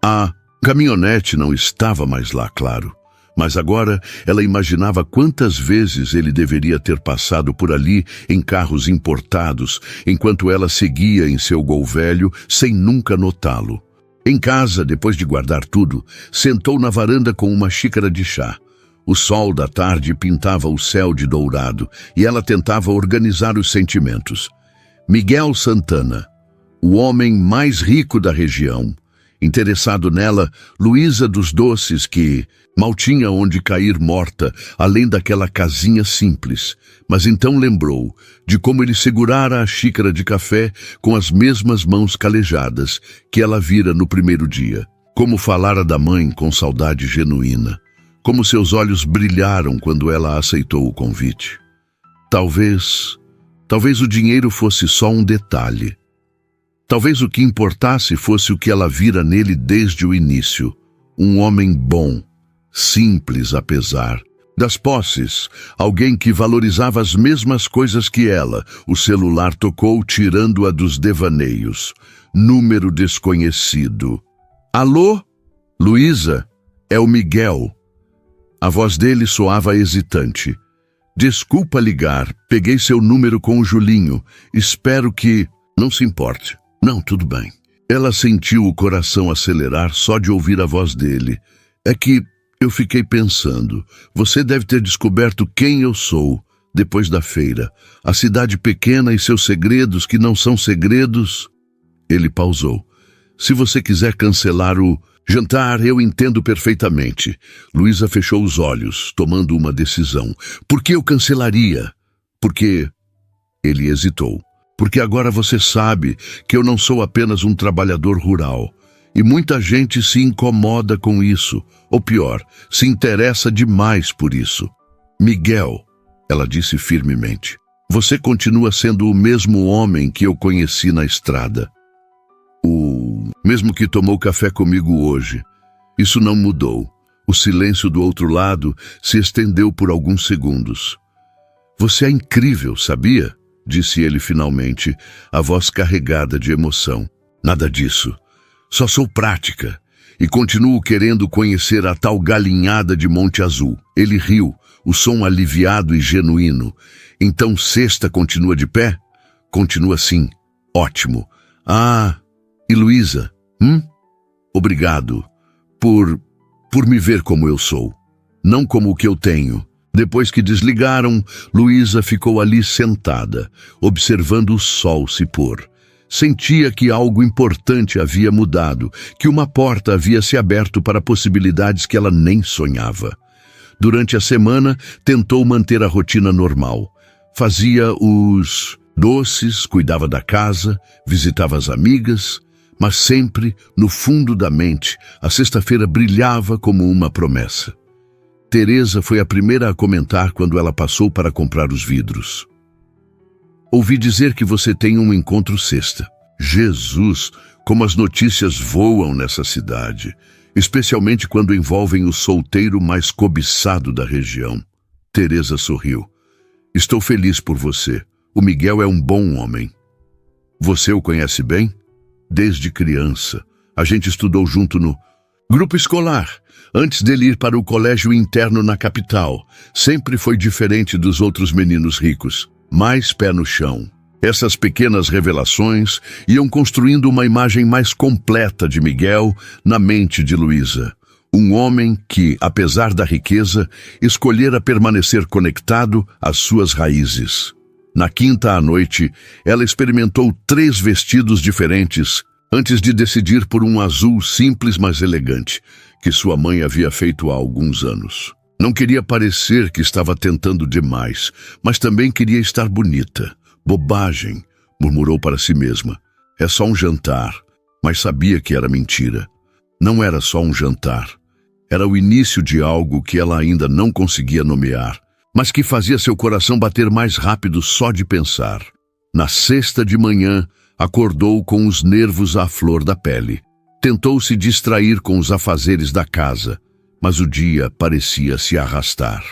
Speaker 1: A caminhonete não estava mais lá, claro. Mas agora ela imaginava quantas vezes ele deveria ter passado por ali em carros importados, enquanto ela seguia em seu Gol velho sem nunca notá-lo. Em casa, depois de guardar tudo, sentou na varanda com uma xícara de chá. O sol da tarde pintava o céu de dourado e ela tentava organizar os sentimentos. Miguel Santana, o homem mais rico da região. Interessado nela, Luísa dos Doces, que mal tinha onde cair morta, além daquela casinha simples. Mas então lembrou de como ele segurara a xícara de café com as mesmas mãos calejadas que ela vira no primeiro dia. Como falara da mãe com saudade genuína. Como seus olhos brilharam quando ela aceitou o convite. Talvez o dinheiro fosse só um detalhe. Talvez o que importasse fosse o que ela vira nele desde o início. Um homem bom, simples apesar das posses, alguém que valorizava as mesmas coisas que ela. O celular tocou, tirando-a dos devaneios. Número desconhecido. Alô? Luísa, é o Miguel. A voz dele soava hesitante. Desculpa ligar, peguei seu número com o Julinho. Espero que não se importe. Não, tudo bem. Ela sentiu o coração acelerar só de ouvir a voz dele. É que eu fiquei pensando, você deve ter descoberto quem eu sou depois da feira. A cidade pequena e seus segredos que não são segredos. Ele pausou. Se você quiser cancelar o jantar, eu entendo perfeitamente. Luísa fechou os olhos, tomando uma decisão. Por que eu cancelaria? Porque... Ele hesitou. Porque agora você sabe que eu não sou apenas um trabalhador rural. E muita gente se incomoda com isso. Ou pior, se interessa demais por isso. Miguel, ela disse firmemente, você continua sendo o mesmo homem que eu conheci na estrada. O mesmo que tomou café comigo hoje. Isso não mudou. O silêncio do outro lado se estendeu por alguns segundos. Você é incrível, sabia? Disse ele finalmente, a voz carregada de emoção. Nada disso. Só sou prática. e continuo querendo conhecer a tal galinhada de Monte Azul. Ele riu, o som aliviado e genuíno. Então Sexta continua de pé? Continua sim. Ótimo. Ah, e Luísa? Obrigado por me ver como eu sou, não como o que eu tenho. Depois que desligaram, Luísa ficou ali sentada, observando o sol se pôr. Sentia que algo importante havia mudado, que uma porta havia se aberto para possibilidades que ela nem sonhava. Durante a semana, tentou manter a rotina normal. Fazia os doces, cuidava da casa, visitava as amigas, mas sempre, no fundo da mente, a sexta-feira brilhava como uma promessa. Teresa foi a primeira a comentar quando ela passou para comprar os vidros. Ouvi dizer que você tem um encontro sexta. Jesus, como as notícias voam nessa cidade, especialmente quando envolvem o solteiro mais cobiçado da região. Teresa sorriu. Estou feliz por você. O Miguel é um bom homem. Você o conhece bem? Desde criança. A gente estudou junto no grupo escolar, antes dele ir para o colégio interno na capital. Sempre foi diferente dos outros meninos ricos, mais pé no chão. Essas pequenas revelações iam construindo uma imagem mais completa de Miguel na mente de Luísa. Um homem que, apesar da riqueza, escolhera permanecer conectado às suas raízes. Na quinta à noite, ela experimentou 3 vestidos diferentes antes de decidir por um azul simples mas elegante, que sua mãe havia feito há alguns anos. Não queria parecer que estava tentando demais, mas também queria estar bonita. Bobagem, murmurou para si mesma. É só um jantar, mas sabia que era mentira. Não era só um jantar. Era o início de algo que ela ainda não conseguia nomear, mas que fazia seu coração bater mais rápido só de pensar. Na sexta de manhã, acordou com os nervos à flor da pele. Tentou se distrair com os afazeres da casa, mas o dia parecia se arrastar.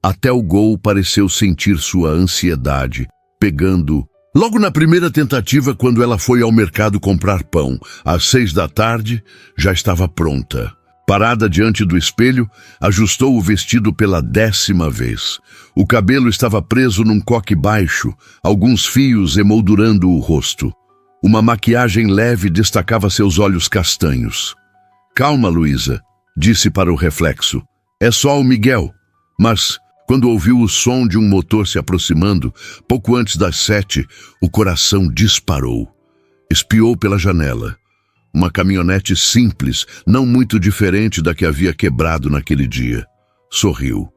Speaker 1: Até o Gol pareceu sentir sua ansiedade, pegando logo na primeira tentativa quando ela foi ao mercado comprar pão. Às 6 da tarde, já estava pronta. Parada diante do espelho, ajustou o vestido pela 10ª vez. O cabelo estava preso num coque baixo, alguns fios emoldurando o rosto. Uma maquiagem leve destacava seus olhos castanhos. Calma, Luísa, disse para o reflexo. É só o Miguel. Mas, quando ouviu o som de um motor se aproximando, pouco antes das 7, o coração disparou. Espiou pela janela. Uma caminhonete simples, não muito diferente da que havia quebrado naquele dia. Sorriu.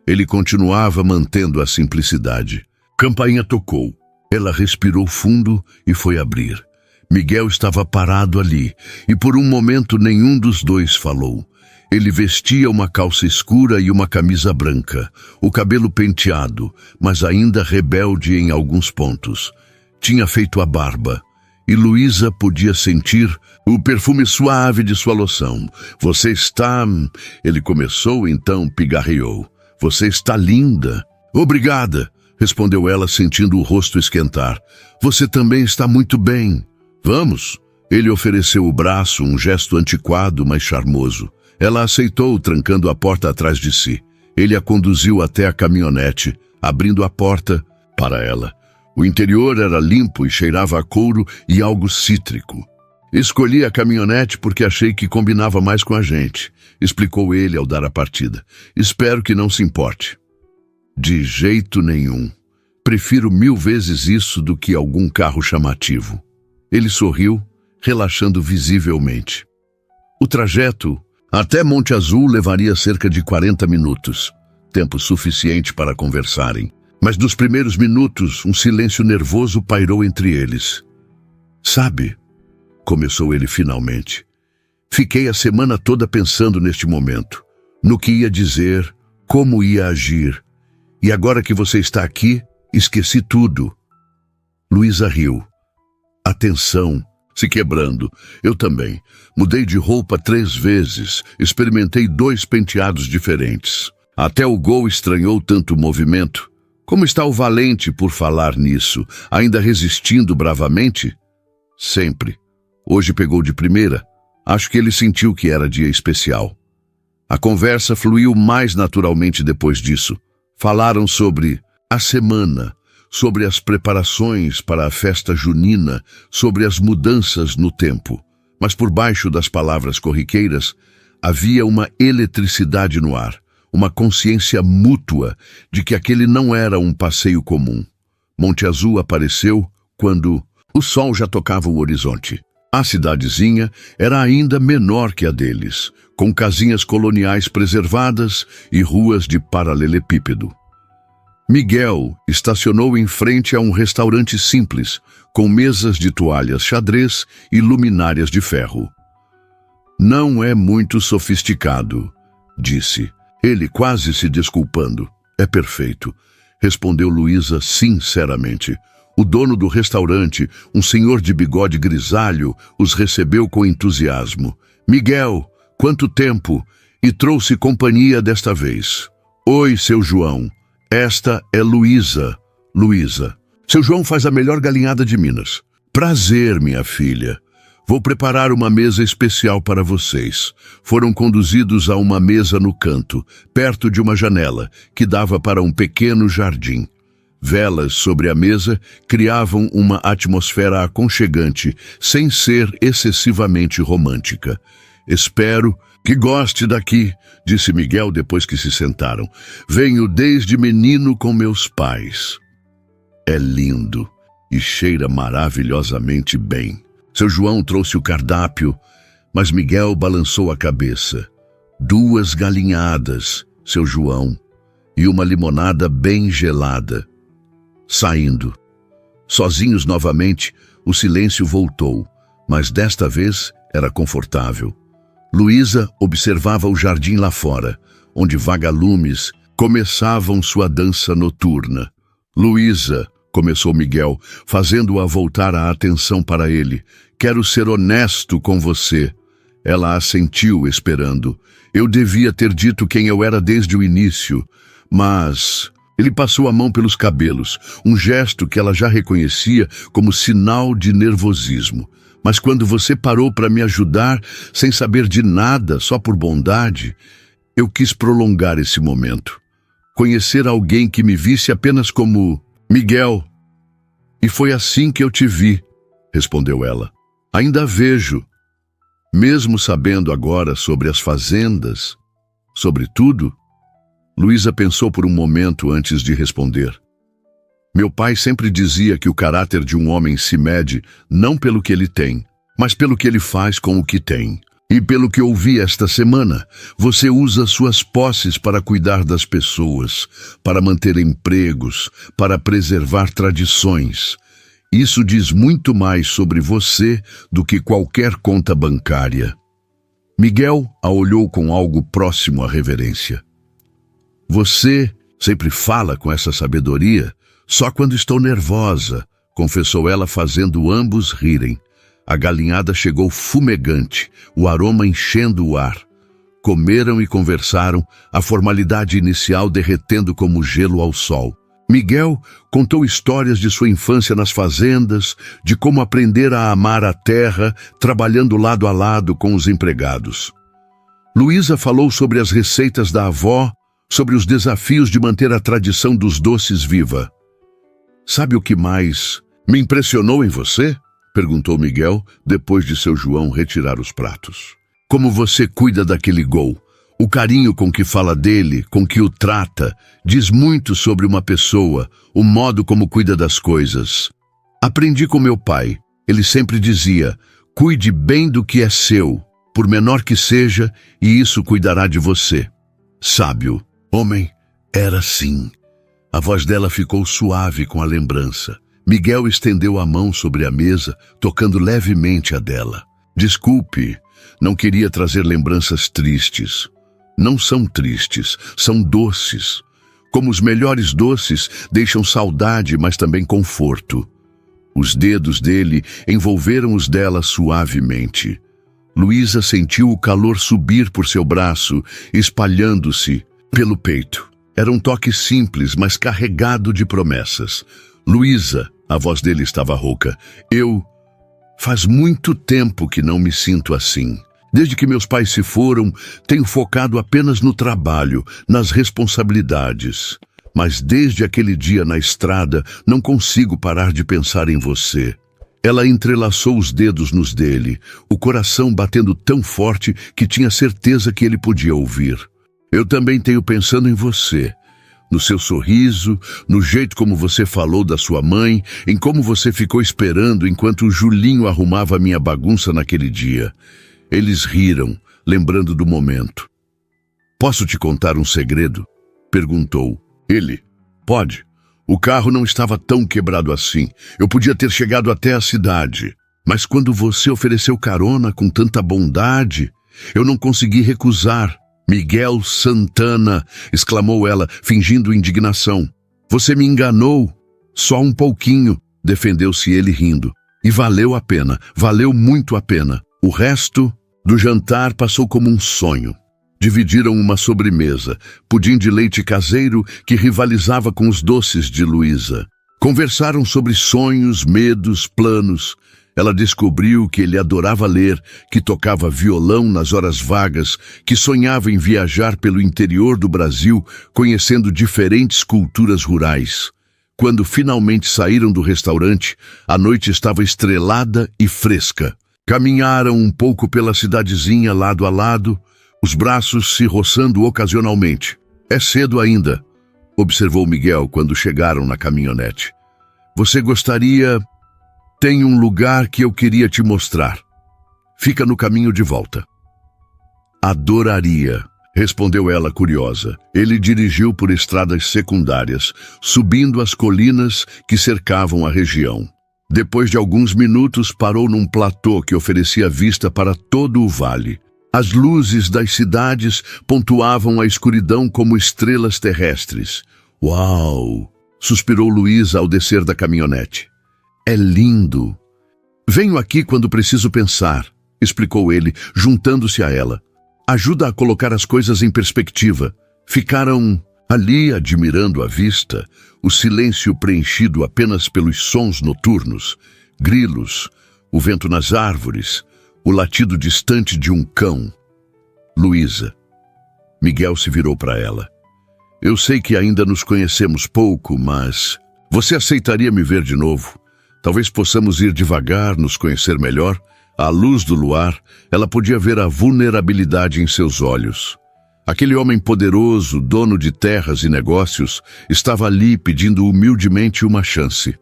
Speaker 1: Ele continuava mantendo a simplicidade. Campainha tocou. Ela respirou fundo e foi abrir. Miguel estava parado ali, e por um momento nenhum dos dois falou. Ele vestia uma calça escura e uma camisa branca, o cabelo penteado, mas ainda rebelde em alguns pontos. Tinha feito a barba, e Luísa podia sentir o perfume suave de sua loção. Você está... Ele começou, então pigarreou. Você está linda. Obrigada, respondeu ela, sentindo o rosto esquentar. Você também está muito bem. Vamos. Ele ofereceu o braço, um gesto antiquado, mas charmoso. Ela aceitou, trancando a porta atrás de si. Ele a conduziu até a caminhonete, abrindo a porta para ela. O interior era limpo e cheirava a couro e algo cítrico. Escolhi a caminhonete porque achei que combinava mais com a gente, explicou ele ao dar a partida. Espero que não se importe. De jeito nenhum. Prefiro 1000 vezes isso do que algum carro chamativo. Ele sorriu, relaxando visivelmente. O trajeto até Monte Azul levaria cerca de 40 minutos, tempo suficiente para conversarem. Mas nos primeiros minutos, um silêncio nervoso pairou entre eles. Sabe, começou ele finalmente, fiquei a semana toda pensando neste momento, no que ia dizer, como ia agir. E agora que você está aqui, esqueci tudo. Luísa riu. A tensão se quebrando. Eu também. Mudei de roupa 3 vezes, experimentei 2 penteados diferentes. Até o Gol estranhou tanto o movimento. Como está o Valente por falar nisso? Ainda resistindo bravamente? Sempre. Hoje pegou de primeira. Acho que ele sentiu que era dia especial. A conversa fluiu mais naturalmente depois disso. Falaram sobre a semana, sobre as preparações para a festa junina, sobre as mudanças no tempo. Mas por baixo das palavras corriqueiras, havia uma eletricidade no ar, uma consciência mútua de que aquele não era um passeio comum. Monte Azul apareceu quando o sol já tocava o horizonte. A cidadezinha era ainda menor que a deles, com casinhas coloniais preservadas e ruas de paralelepípedo. Miguel estacionou em frente a um restaurante simples, com mesas de toalhas xadrez e luminárias de ferro. Não é muito sofisticado, disse, ele quase se desculpando. É perfeito, respondeu Luísa sinceramente. O dono do restaurante, um senhor de bigode grisalho, os recebeu com entusiasmo. Miguel, quanto tempo! E trouxe companhia desta vez. Oi, seu João. Esta é Luísa. Luísa. Seu João faz a melhor galinhada de Minas. Prazer, minha filha. Vou preparar uma mesa especial para vocês. Foram conduzidos a uma mesa no canto, perto de uma janela, que dava para um pequeno jardim. Velas sobre a mesa criavam uma atmosfera aconchegante, sem ser excessivamente romântica. Espero que goste daqui, disse Miguel depois que se sentaram. Venho desde menino com meus pais. É lindo e cheira maravilhosamente bem. Seu João trouxe o cardápio, mas Miguel balançou a cabeça. 2 galinhadas, seu João, e uma limonada bem gelada. Saindo. Sozinhos novamente, o silêncio voltou, mas desta vez era confortável. Luísa observava o jardim lá fora, onde vagalumes começavam sua dança noturna. Luísa, começou Miguel, fazendo-a voltar a atenção para ele. Quero ser honesto com você. Ela assentiu, esperando. Eu devia ter dito quem eu era desde o início, mas... Ele passou a mão pelos cabelos, um gesto que ela já reconhecia como sinal de nervosismo. Mas quando você parou para me ajudar, sem saber de nada, só por bondade, eu quis prolongar esse momento. Conhecer alguém que me visse apenas como Miguel. E foi assim que eu te vi, respondeu ela. Ainda vejo. Mesmo sabendo agora sobre as fazendas, sobre tudo, Luísa pensou por um momento antes de responder. Meu pai sempre dizia que o caráter de um homem se mede não pelo que ele tem, mas pelo que ele faz com o que tem. E pelo que ouvi esta semana, você usa suas posses para cuidar das pessoas, para manter empregos, para preservar tradições. Isso diz muito mais sobre você do que qualquer conta bancária. Miguel a olhou com algo próximo à reverência. Você sempre fala com essa sabedoria só quando estou nervosa, confessou ela, fazendo ambos rirem. A galinhada chegou fumegante, o aroma enchendo o ar. Comeram e conversaram, a formalidade inicial derretendo como gelo ao sol. Miguel contou histórias de sua infância nas fazendas, de como aprender a amar a terra, trabalhando lado a lado com os empregados. Luísa falou sobre as receitas da avó, sobre os desafios de manter a tradição dos doces viva. Sabe o que mais me impressionou em você? Perguntou Miguel, depois de seu João retirar os pratos. Como você cuida daquele gol. O carinho com que fala dele, com que o trata, diz muito sobre uma pessoa, o modo como cuida das coisas. Aprendi com meu pai. Ele sempre dizia, cuide bem do que é seu, por menor que seja, e isso cuidará de você. Sábio. Homem, era assim. A voz dela ficou suave com a lembrança. Miguel estendeu a mão sobre a mesa, tocando levemente a dela. Desculpe, não queria trazer lembranças tristes. Não são tristes, são doces. Como os melhores doces, deixam saudade, mas também conforto. Os dedos dele envolveram os dela suavemente. Luísa sentiu o calor subir por seu braço, espalhando-se pelo peito. Era um toque simples, mas carregado de promessas. Luísa, a voz dele estava rouca. Faz muito tempo que não me sinto assim. Desde que meus pais se foram, tenho focado apenas no trabalho, nas responsabilidades. Mas desde aquele dia na estrada, não consigo parar de pensar em você. Ela entrelaçou os dedos nos dele, o coração batendo tão forte que tinha certeza que ele podia ouvir. Eu também tenho pensando em você. No seu sorriso, no jeito como você falou da sua mãe, em como você ficou esperando enquanto o Julinho arrumava minha bagunça naquele dia. Eles riram, lembrando do momento. Posso te contar um segredo? Perguntou. Ele. Pode. O carro não estava tão quebrado assim. Eu podia ter chegado até a cidade. Mas quando você ofereceu carona com tanta bondade, eu não consegui recusar. Miguel Santana, exclamou ela, fingindo indignação. Você me enganou. Só um pouquinho, defendeu-se ele rindo. E valeu a pena, valeu muito a pena. O resto do jantar passou como um sonho. Dividiram uma sobremesa, pudim de leite caseiro que rivalizava com os doces de Luísa. Conversaram sobre sonhos, medos, planos. Ela descobriu que ele adorava ler, que tocava violão nas horas vagas, que sonhava em viajar pelo interior do Brasil, conhecendo diferentes culturas rurais. Quando finalmente saíram do restaurante, a noite estava estrelada e fresca. Caminharam um pouco pela cidadezinha lado a lado, os braços se roçando ocasionalmente. É cedo ainda, observou Miguel quando chegaram na caminhonete. Você gostaria... Tem um lugar que eu queria te mostrar. Fica no caminho de volta. Adoraria, respondeu ela curiosa. Ele dirigiu por estradas secundárias, subindo as colinas que cercavam a região. Depois de alguns minutos, parou num platô que oferecia vista para todo o vale. As luzes das cidades pontuavam a escuridão como estrelas terrestres. Uau! Suspirou Luísa ao descer da caminhonete. É lindo. Venho aqui quando preciso pensar, explicou ele, juntando-se a ela. Ajuda a colocar as coisas em perspectiva. Ficaram ali admirando a vista, o silêncio preenchido apenas pelos sons noturnos, grilos, o vento nas árvores, o latido distante de um cão. Luísa. Miguel se virou para ela. Eu sei que ainda nos conhecemos pouco, mas você aceitaria me ver de novo? Talvez possamos ir devagar, nos conhecer melhor. À luz do luar, ela podia ver a vulnerabilidade em seus olhos. Aquele homem poderoso, dono de terras e negócios, estava ali pedindo humildemente uma chance.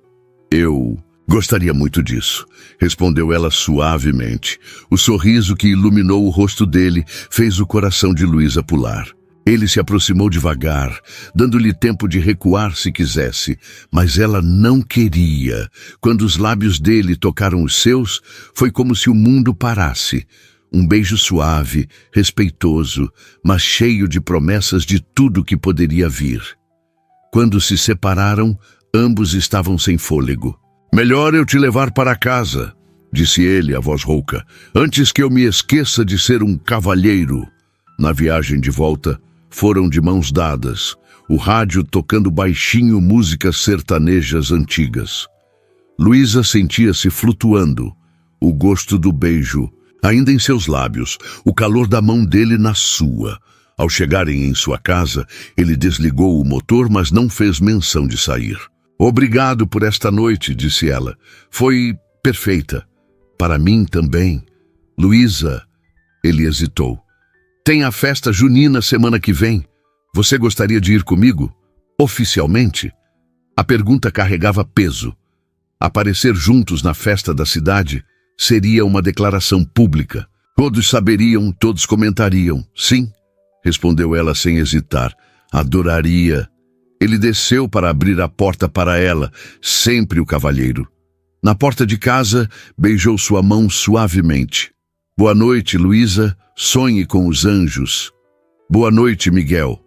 Speaker 1: Eu gostaria muito disso, respondeu ela suavemente. O sorriso que iluminou o rosto dele fez o coração de Luísa pular. Ele se aproximou devagar, dando-lhe tempo de recuar se quisesse, mas ela não queria. Quando os lábios dele tocaram os seus, foi como se o mundo parasse. Um beijo suave, respeitoso, mas cheio de promessas de tudo que poderia vir. Quando se separaram, ambos estavam sem fôlego. Melhor eu te levar para casa, disse ele, a voz rouca, antes que eu me esqueça de ser um cavalheiro. Na viagem de volta, foram de mãos dadas, o rádio tocando baixinho músicas sertanejas antigas. Luísa sentia-se flutuando, o gosto do beijo ainda em seus lábios, o calor da mão dele na sua. Ao chegarem em sua casa, ele desligou o motor, mas não fez menção de sair. Obrigado por esta noite, disse ela. Foi perfeita. Para mim também. Luísa, ele hesitou. Tem a festa junina semana que vem. Você gostaria de ir comigo? Oficialmente? A pergunta carregava peso. Aparecer juntos na festa da cidade seria uma declaração pública. Todos saberiam, todos comentariam. Sim, respondeu ela sem hesitar. Adoraria. Ele desceu para abrir a porta para ela, sempre o cavalheiro. Na porta de casa, beijou sua mão suavemente. Boa noite, Luísa. Sonhe com os anjos. Boa noite, Miguel.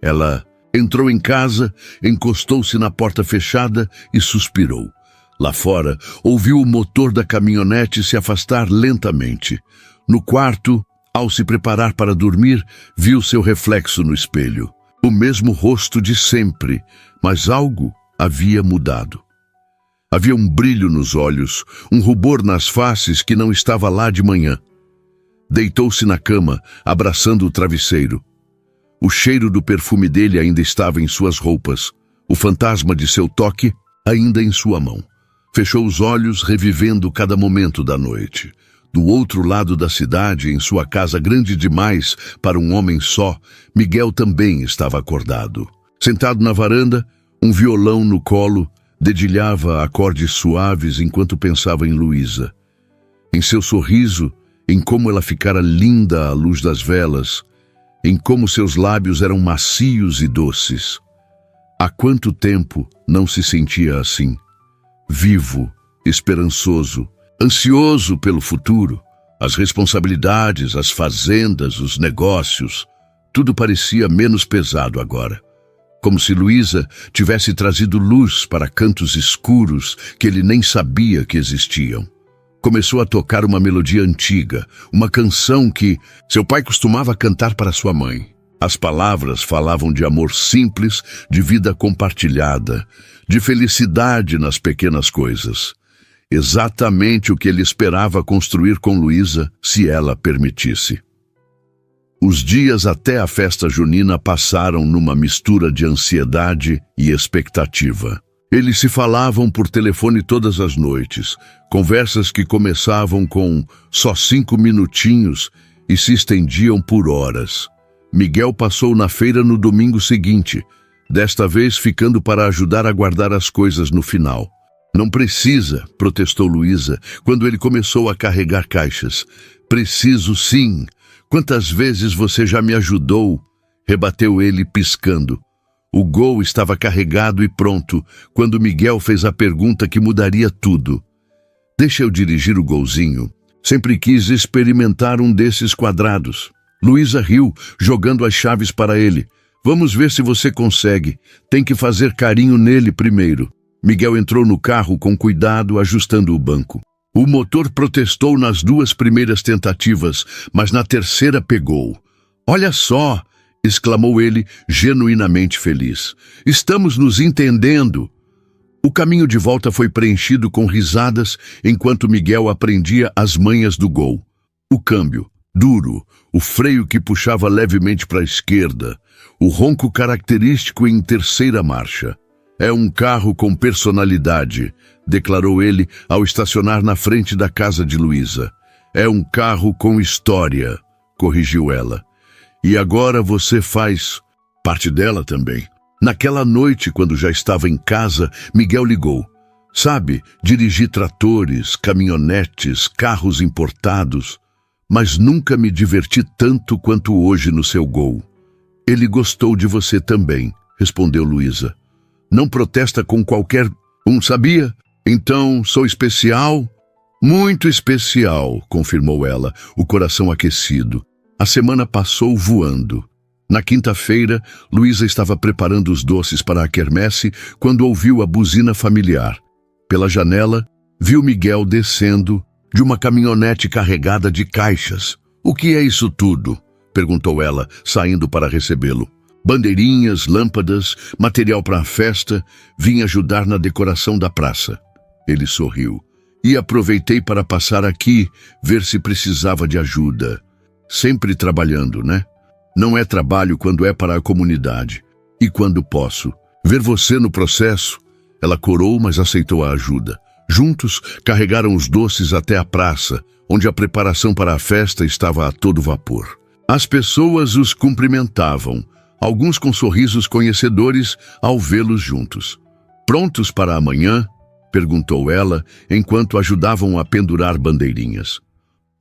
Speaker 1: Ela entrou em casa, encostou-se na porta fechada e suspirou. Lá fora, ouviu o motor da caminhonete se afastar lentamente. No quarto, ao se preparar para dormir, viu seu reflexo no espelho. O mesmo rosto de sempre, mas algo havia mudado. Havia um brilho nos olhos, um rubor nas faces que não estava lá de manhã. Deitou-se na cama, abraçando o travesseiro. O cheiro do perfume dele ainda estava em suas roupas, o fantasma de seu toque ainda em sua mão. Fechou os olhos, revivendo cada momento da noite. Do outro lado da cidade, em sua casa grande demais para um homem só, Miguel também estava acordado. Sentado na varanda, um violão no colo, dedilhava acordes suaves enquanto pensava em Luísa. Em seu sorriso, em como ela ficara linda à luz das velas, em como seus lábios eram macios e doces. Há quanto tempo não se sentia assim? Vivo, esperançoso, ansioso pelo futuro. As responsabilidades, as fazendas, os negócios, tudo parecia menos pesado agora. Como se Luísa tivesse trazido luz para cantos escuros que ele nem sabia que existiam. Começou a tocar uma melodia antiga, uma canção que seu pai costumava cantar para sua mãe. As palavras falavam de amor simples, de vida compartilhada, de felicidade nas pequenas coisas. Exatamente o que ele esperava construir com Luísa, se ela permitisse. Os dias até a festa junina passaram numa mistura de ansiedade e expectativa. Eles se falavam por telefone todas as noites, conversas que começavam com só 5 minutinhos e se estendiam por horas. Miguel passou na feira no domingo seguinte, desta vez ficando para ajudar a guardar as coisas no final. Não precisa, protestou Luísa, quando ele começou a carregar caixas. Preciso sim. Quantas vezes você já me ajudou? Rebateu ele piscando. O Gol estava carregado e pronto, quando Miguel fez a pergunta que mudaria tudo. Deixa eu dirigir o Golzinho. Sempre quis experimentar um desses quadrados. Luísa riu, jogando as chaves para ele. Vamos ver se você consegue. Tem que fazer carinho nele primeiro. Miguel entrou no carro com cuidado, ajustando o banco. O motor protestou nas 2 primeiras tentativas, mas na terceira pegou. Olha só! Exclamou ele, genuinamente feliz. Estamos nos entendendo. O caminho de volta foi preenchido com risadas enquanto Miguel aprendia as manhas do Gol. O câmbio, duro, o freio que puxava levemente para a esquerda, o ronco característico em terceira marcha. É um carro com personalidade, declarou ele ao estacionar na frente da casa de Luísa. É um carro com história, corrigiu ela. E agora você faz parte dela também. Naquela noite, quando já estava em casa, Miguel ligou. Sabe, dirigi tratores, caminhonetes, carros importados, mas nunca me diverti tanto quanto hoje no seu Gol. Ele gostou de você também, respondeu Luísa. Não protesta com qualquer um, sabia? Então, sou especial? Muito especial, confirmou ela, o coração aquecido. A semana passou voando. Na quinta-feira, Luísa estava preparando os doces para a quermesse quando ouviu a buzina familiar. Pela janela, viu Miguel descendo de uma caminhonete carregada de caixas. O que é isso tudo? Perguntou ela, saindo para recebê-lo. Bandeirinhas, lâmpadas, material para a festa, vim ajudar na decoração da praça. Ele sorriu. E aproveitei para passar aqui, ver se precisava de ajuda. Sempre trabalhando, né? Não é trabalho quando é para a comunidade. E quando posso. Ver você no processo. Ela corou, mas aceitou a ajuda. Juntos, carregaram os doces até a praça, onde a preparação para a festa estava a todo vapor. As pessoas os cumprimentavam, alguns com sorrisos conhecedores ao vê-los juntos. Prontos para amanhã? Perguntou ela, enquanto ajudavam a pendurar bandeirinhas.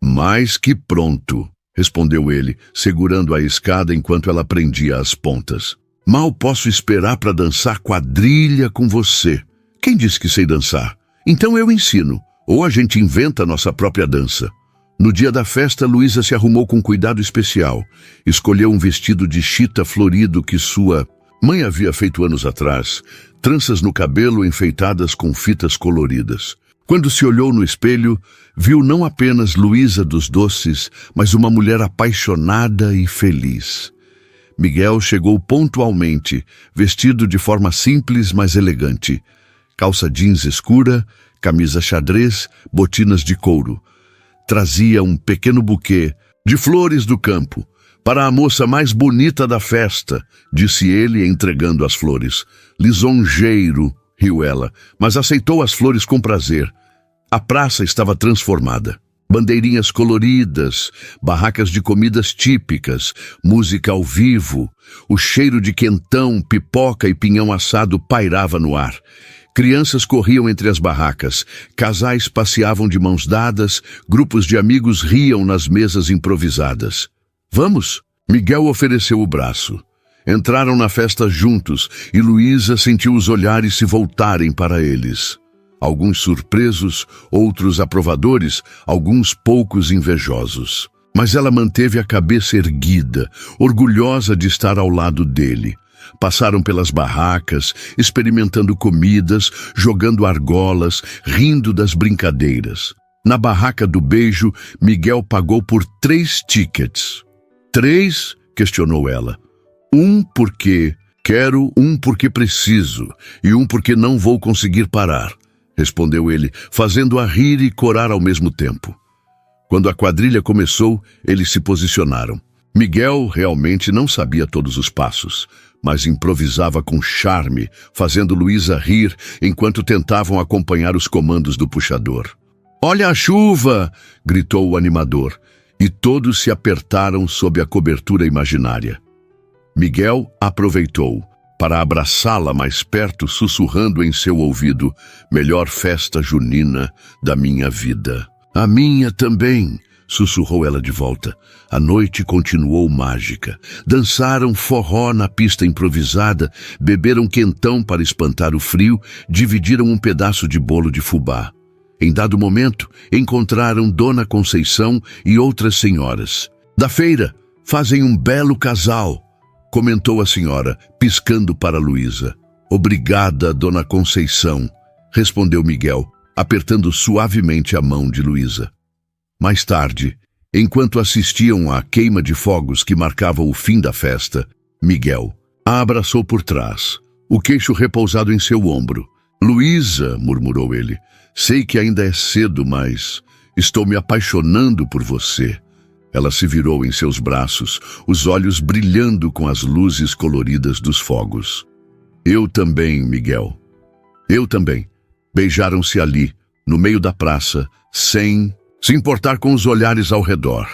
Speaker 1: Mais que pronto, respondeu ele, segurando a escada enquanto ela prendia as pontas. Mal posso esperar para dançar quadrilha com você. Quem disse que sei dançar? Então eu ensino, ou a gente inventa nossa própria dança. No dia da festa, Luísa se arrumou com cuidado especial. Escolheu um vestido de chita florido que sua mãe havia feito anos atrás, tranças no cabelo enfeitadas com fitas coloridas. Quando se olhou no espelho, viu não apenas Luísa dos doces, mas uma mulher apaixonada e feliz. Miguel chegou pontualmente, vestido de forma simples, mas elegante. Calça jeans escura, camisa xadrez, botinas de couro. Trazia um pequeno buquê, De flores do campo, para a moça mais bonita da festa, disse ele, entregando as flores. Lisonjeiro, riu ela, mas aceitou as flores com prazer. A praça estava transformada. Bandeirinhas coloridas, barracas de comidas típicas, música ao vivo, o cheiro de quentão, pipoca e pinhão assado pairava no ar. Crianças corriam entre as barracas, casais passeavam de mãos dadas, grupos de amigos riam nas mesas improvisadas. Vamos? Miguel ofereceu o braço. Entraram na festa juntos e Luísa sentiu os olhares se voltarem para eles. Alguns surpresos, outros aprovadores, alguns poucos invejosos. Mas ela manteve a cabeça erguida, orgulhosa de estar ao lado dele. Passaram pelas barracas, experimentando comidas, jogando argolas, rindo das brincadeiras. Na barraca do beijo, Miguel pagou por 3 tickets. 3? Questionou ela. 1 porque quero, 1 porque preciso, e 1 porque não vou conseguir parar, respondeu ele, fazendo-a rir e corar ao mesmo tempo. Quando a quadrilha começou, eles se posicionaram. Miguel realmente não sabia todos os passos, mas improvisava com charme, fazendo Luísa rir enquanto tentavam acompanhar os comandos do puxador. «Olha a chuva!» gritou o animador, e todos se apertaram sob a cobertura imaginária. Miguel aproveitou para abraçá-la mais perto, sussurrando em seu ouvido: «Melhor festa junina da minha vida.» «A minha também!» sussurrou ela de volta. A noite continuou mágica. Dançaram forró na pista improvisada, beberam quentão para espantar o frio, dividiram um pedaço de bolo de fubá. Em dado momento, encontraram Dona Conceição e outras senhoras. «Da feira, fazem um belo casal», comentou a senhora, piscando para Luísa. «Obrigada, Dona Conceição», respondeu Miguel, apertando suavemente a mão de Luísa. Mais tarde, enquanto assistiam à queima de fogos que marcava o fim da festa, Miguel a abraçou por trás, o queixo repousado em seu ombro. «Luísa», murmurou ele, «sei que ainda é cedo, mas estou me apaixonando por você.» Ela se virou em seus braços, os olhos brilhando com as luzes coloridas dos fogos. «Eu também, Miguel. Eu também.» Beijaram-se ali, no meio da praça, sem se importar com os olhares ao redor.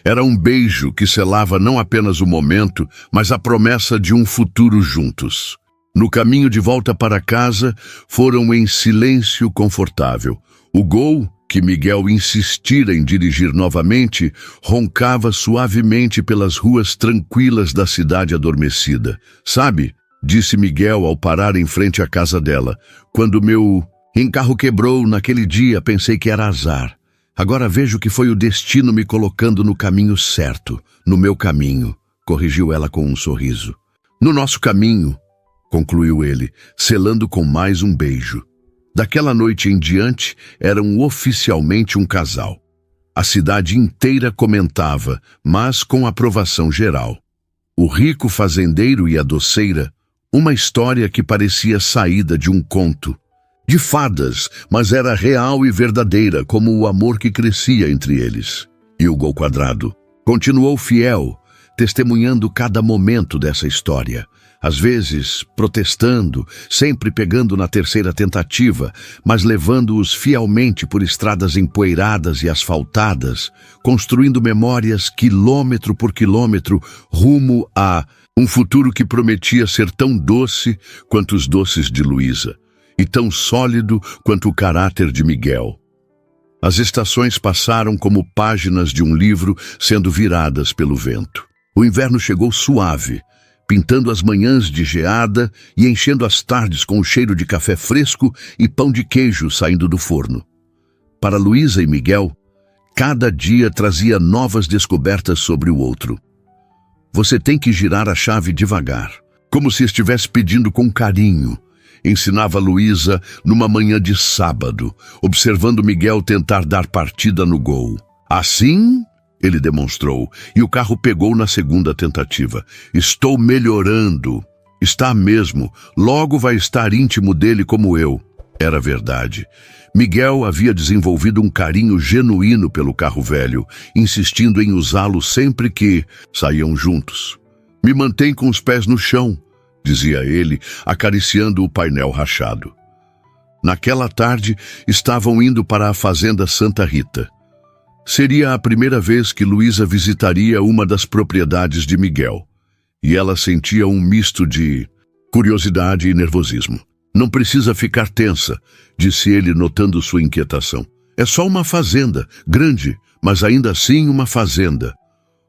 Speaker 1: Era um beijo que selava não apenas o momento, mas a promessa de um futuro juntos. No caminho de volta para casa, foram em silêncio confortável. O Gol, que Miguel insistira em dirigir novamente, roncava suavemente pelas ruas tranquilas da cidade adormecida. «Sabe», disse Miguel ao parar em frente à casa dela, «quando meu carro quebrou naquele dia, pensei que era azar. Agora vejo que foi o destino me colocando no caminho certo, no meu caminho», corrigiu ela com um sorriso. «No nosso caminho», concluiu ele, selando com mais um beijo. Daquela noite em diante, eram oficialmente um casal. A cidade inteira comentava, mas com aprovação geral. O rico fazendeiro e a doceira, uma história que parecia saída de um conto. De fadas, mas era real e verdadeira, como o amor que crescia entre eles. E o Gol Quadrado continuou fiel, testemunhando cada momento dessa história. Às vezes, protestando, sempre pegando na terceira tentativa, mas levando-os fielmente por estradas empoeiradas e asfaltadas, construindo memórias quilômetro por quilômetro rumo a um futuro que prometia ser tão doce quanto os doces de Luísa, e tão sólido quanto o caráter de Miguel. As estações passaram como páginas de um livro sendo viradas pelo vento. O inverno chegou suave, pintando as manhãs de geada e enchendo as tardes com o cheiro de café fresco e pão de queijo saindo do forno. Para Luísa e Miguel, cada dia trazia novas descobertas sobre o outro. «Você tem que girar a chave devagar, como se estivesse pedindo com carinho», ensinava Luísa numa manhã de sábado, observando Miguel tentar dar partida no gol. «Assim?» ele demonstrou, e o carro pegou na segunda tentativa. «Estou melhorando.» «Está mesmo. Logo vai estar íntimo dele como eu.» Era verdade. Miguel havia desenvolvido um carinho genuíno pelo carro velho, insistindo em usá-lo sempre que saíam juntos. Me mantém com os pés no chão, dizia ele, acariciando o painel rachado. Naquela tarde, estavam indo para a fazenda Santa Rita. Seria a primeira vez que Luísa visitaria uma das propriedades de Miguel, e ela sentia um misto de curiosidade e nervosismo. Não precisa ficar tensa, disse ele, notando sua inquietação. É só uma fazenda, grande, mas ainda assim uma fazenda.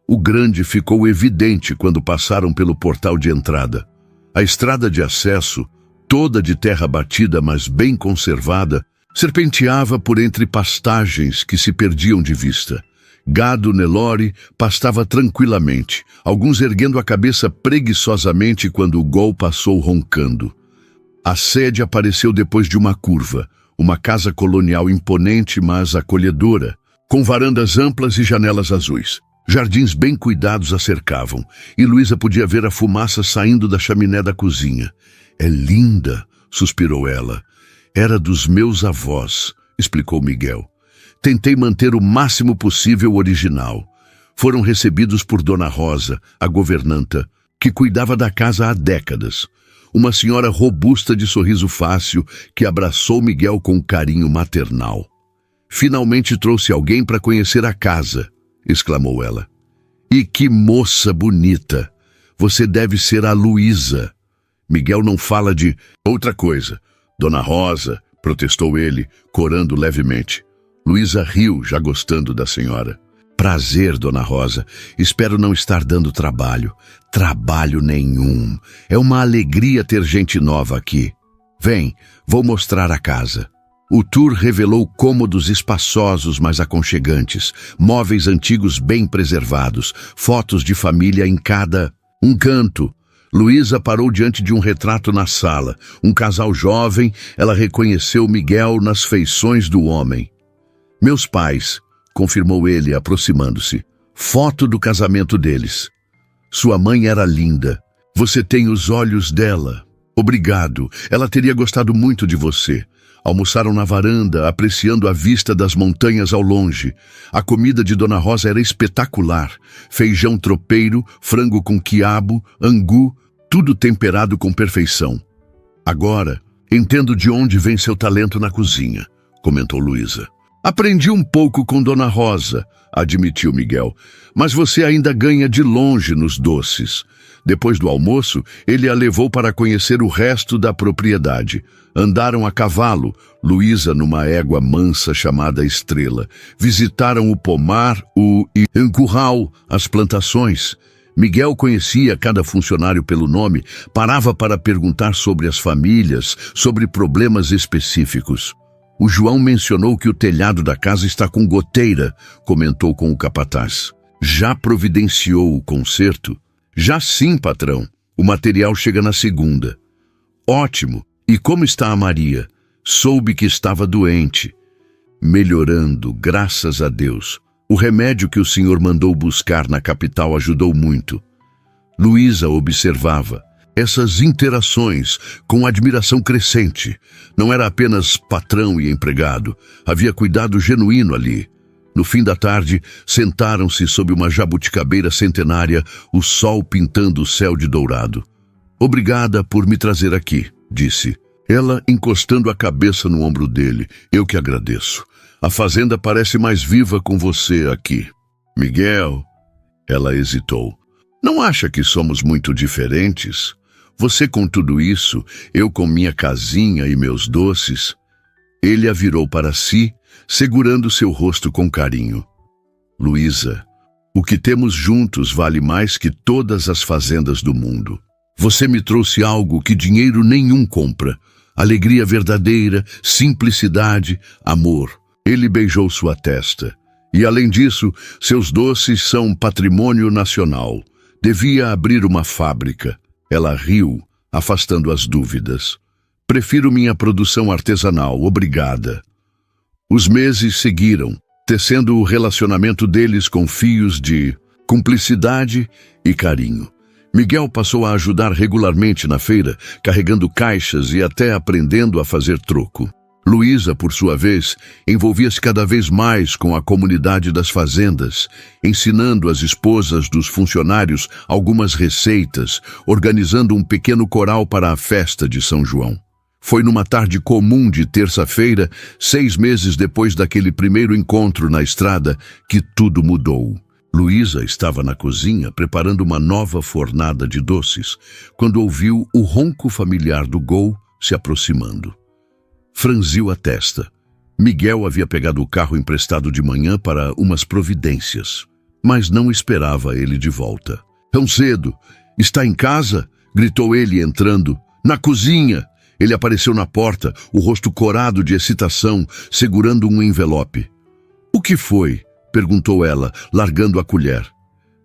Speaker 1: O grande ficou evidente quando passaram pelo portal de entrada. A estrada de acesso, toda de terra batida, mas bem conservada, serpenteava por entre pastagens que se perdiam de vista. Gado Nelore pastava tranquilamente, alguns erguendo a cabeça preguiçosamente quando o gol passou roncando. A sede apareceu depois de uma curva, uma casa colonial imponente, mas acolhedora, com varandas amplas e janelas azuis. Jardins bem cuidados a cercavam, e Luísa podia ver a fumaça saindo da chaminé da cozinha. É linda, suspirou ela. Era dos meus avós, explicou Miguel. Tentei manter o máximo possível original. Foram recebidos por Dona Rosa, a governanta, que cuidava da casa há décadas. Uma senhora robusta de sorriso fácil que abraçou Miguel com carinho maternal. Finalmente trouxe alguém para conhecer a casa, exclamou ela. E que moça bonita! Você deve ser a Luísa. Miguel não fala de outra coisa. Dona Rosa, protestou ele, corando levemente. Luísa riu, já gostando da senhora. Prazer, Dona Rosa. Espero não estar dando trabalho. Trabalho nenhum. É uma alegria ter gente nova aqui. Vem, vou mostrar a casa. O tour revelou cômodos espaçosos, mas aconchegantes, móveis antigos bem preservados, fotos de família em cada canto. Luísa parou diante de um retrato na sala. Um casal jovem, ela reconheceu Miguel nas feições do homem. Meus pais, confirmou ele, aproximando-se. Foto do casamento deles. Sua mãe era linda. Você tem os olhos dela. Obrigado. Ela teria gostado muito de você. Almoçaram na varanda, apreciando a vista das montanhas ao longe. A comida de Dona Rosa era espetacular. Feijão tropeiro, frango com quiabo, angu, tudo temperado com perfeição. Agora, entendo de onde vem seu talento na cozinha, comentou Luísa. Aprendi um pouco com Dona Rosa, admitiu Miguel, mas você ainda ganha de longe nos doces. Depois do almoço, ele a levou para conhecer o resto da propriedade. Andaram a cavalo, Luísa numa égua mansa chamada Estrela. Visitaram o pomar, o curral, as plantações. Miguel conhecia cada funcionário pelo nome, parava para perguntar sobre as famílias, sobre problemas específicos. O João mencionou que o telhado da casa está com goteira, comentou com o capataz. Já providenciou o conserto? Já sim, patrão. O material chega na segunda. Ótimo. E como está a Maria? Soube que estava doente. Melhorando, graças a Deus. O remédio que o senhor mandou buscar na capital ajudou muito. Luísa observava essas interações com admiração crescente. Não era apenas patrão e empregado. Havia cuidado genuíno ali. No fim da tarde, sentaram-se sob uma jabuticabeira centenária, o sol pintando o céu de dourado. Obrigada por me trazer aqui, disse. Ela encostando a cabeça no ombro dele. Eu que agradeço. A fazenda parece mais viva com você aqui. Miguel, ela hesitou. Não acha que somos muito diferentes? Você com tudo isso, eu com minha casinha e meus doces. Ele a virou para si, segurando seu rosto com carinho. Luísa, o que temos juntos vale mais que todas as fazendas do mundo. Você me trouxe algo que dinheiro nenhum compra. Alegria verdadeira, simplicidade, amor. Ele beijou sua testa. E além disso, seus doces são patrimônio nacional. Devia abrir uma fábrica. Ela riu, afastando as dúvidas. Prefiro minha produção artesanal, obrigada. Os meses seguiram, tecendo o relacionamento deles com fios de cumplicidade e carinho. Miguel passou a ajudar regularmente na feira, carregando caixas e até aprendendo a fazer troco. Luísa, por sua vez, envolvia-se cada vez mais com a comunidade das fazendas, ensinando às esposas dos funcionários algumas receitas, organizando um pequeno coral para a festa de São João. Foi numa tarde comum de terça-feira, 6 meses depois daquele primeiro encontro na estrada, que tudo mudou. Luísa estava na cozinha preparando uma nova fornada de doces, quando ouviu o ronco familiar do Gol se aproximando. Franziu a testa. Miguel havia pegado o carro emprestado de manhã para umas providências, mas não esperava ele de volta. "Tão cedo! Está em casa?" gritou ele entrando. "Na cozinha!" Ele apareceu na porta, o rosto corado de excitação, segurando um envelope. "O que foi?" perguntou ela, largando a colher.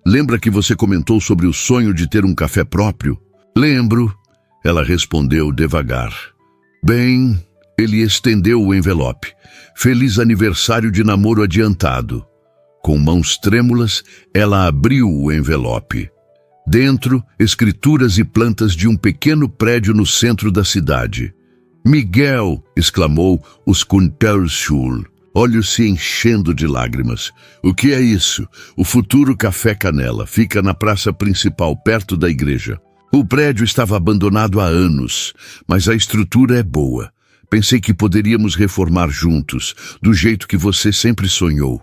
Speaker 1: "Lembra que você comentou sobre o sonho de ter um café próprio?" "Lembro," ela respondeu devagar. "Bem..." Ele estendeu o envelope. "Feliz aniversário de namoro adiantado." Com mãos trêmulas, ela abriu o envelope. Dentro, escrituras e plantas de um pequeno prédio no centro da cidade. "Miguel!" exclamou os Kunterschul, olhos se enchendo de lágrimas. "O que é isso?" "O futuro Café Canela. Fica na praça principal, perto da igreja. O prédio estava abandonado há anos, mas a estrutura é boa. Pensei que poderíamos reformar juntos, do jeito que você sempre sonhou."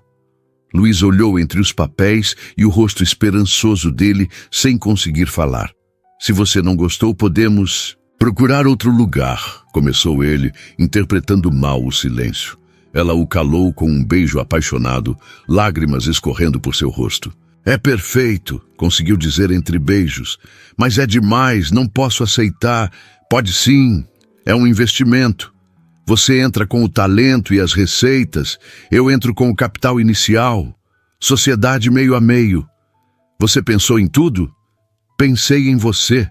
Speaker 1: Luiz olhou entre os papéis e o rosto esperançoso dele, sem conseguir falar. "Se você não gostou, podemos procurar outro lugar", começou ele, interpretando mal o silêncio. Ela o calou com um beijo apaixonado, lágrimas escorrendo por seu rosto. "É perfeito", conseguiu dizer entre beijos. "Mas é demais, não posso aceitar." "Pode sim, é um investimento. Você entra com o talento e as receitas, eu entro com o capital inicial. Sociedade meio a meio. Você pensou em tudo?" "Pensei em você,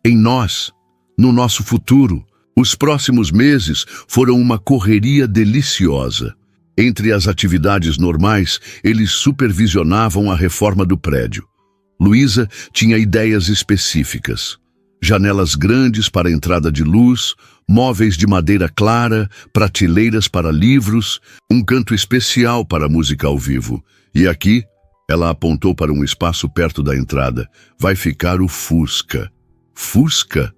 Speaker 1: em nós, no nosso futuro." Os próximos meses foram uma correria deliciosa. Entre as atividades normais, eles supervisionavam a reforma do prédio. Luísa tinha ideias específicas. Janelas grandes para entrada de luz, móveis de madeira clara, prateleiras para livros, um canto especial para música ao vivo. E aqui, ela apontou para um espaço perto da entrada, vai ficar o Fusca. "Fusca?"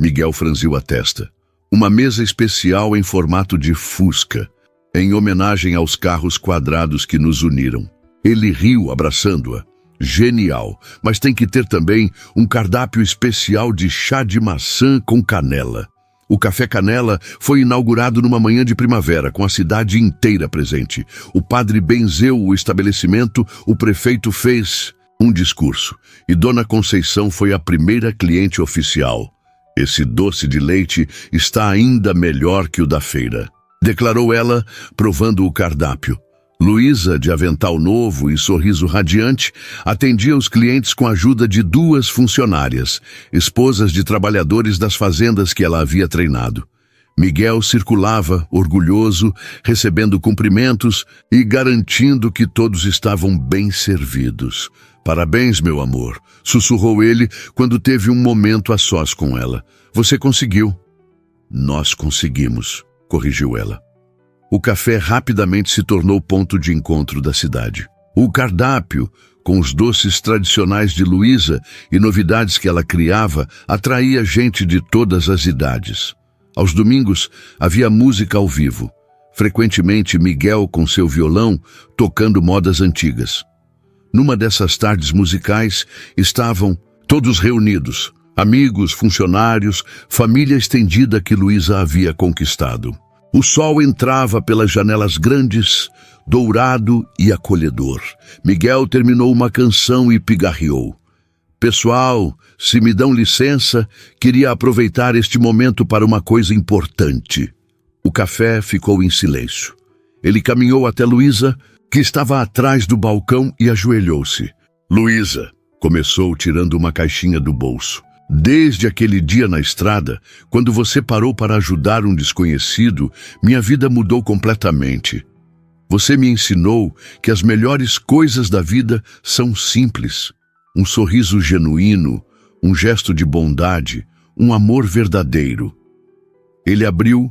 Speaker 1: Miguel franziu a testa. "Uma mesa especial em formato de Fusca, em homenagem aos carros quadrados que nos uniram." Ele riu, abraçando-a. "Genial, mas tem que ter também um cardápio especial de chá de maçã com canela." O Café Canela foi inaugurado numa manhã de primavera, com a cidade inteira presente. O padre benzeu o estabelecimento, o prefeito fez um discurso, e Dona Conceição foi a primeira cliente oficial. "Esse doce de leite está ainda melhor que o da feira", declarou ela, provando o cardápio. Luísa, de avental novo e sorriso radiante, atendia os clientes com a ajuda de 2 funcionárias, esposas de trabalhadores das fazendas que ela havia treinado. Miguel circulava, orgulhoso, recebendo cumprimentos e garantindo que todos estavam bem servidos. "Parabéns, meu amor", sussurrou ele quando teve um momento a sós com ela. "Você conseguiu." "Nós conseguimos", corrigiu ela. O café rapidamente se tornou ponto de encontro da cidade. O cardápio, com os doces tradicionais de Luísa e novidades que ela criava, atraía gente de todas as idades. Aos domingos, havia música ao vivo. Frequentemente, Miguel, com seu violão, tocando modas antigas. Numa dessas tardes musicais, estavam todos reunidos, amigos, funcionários, família estendida que Luísa havia conquistado. O sol entrava pelas janelas grandes, dourado e acolhedor. Miguel terminou uma canção e pigarreou. "Pessoal, se me dão licença, queria aproveitar este momento para uma coisa importante." O café ficou em silêncio. Ele caminhou até Luísa, que estava atrás do balcão, e ajoelhou-se. "Luísa", começou tirando uma caixinha do bolso. "Desde aquele dia na estrada, quando você parou para ajudar um desconhecido, minha vida mudou completamente. Você me ensinou que as melhores coisas da vida são simples. Um sorriso genuíno, um gesto de bondade, um amor verdadeiro." Ele abriu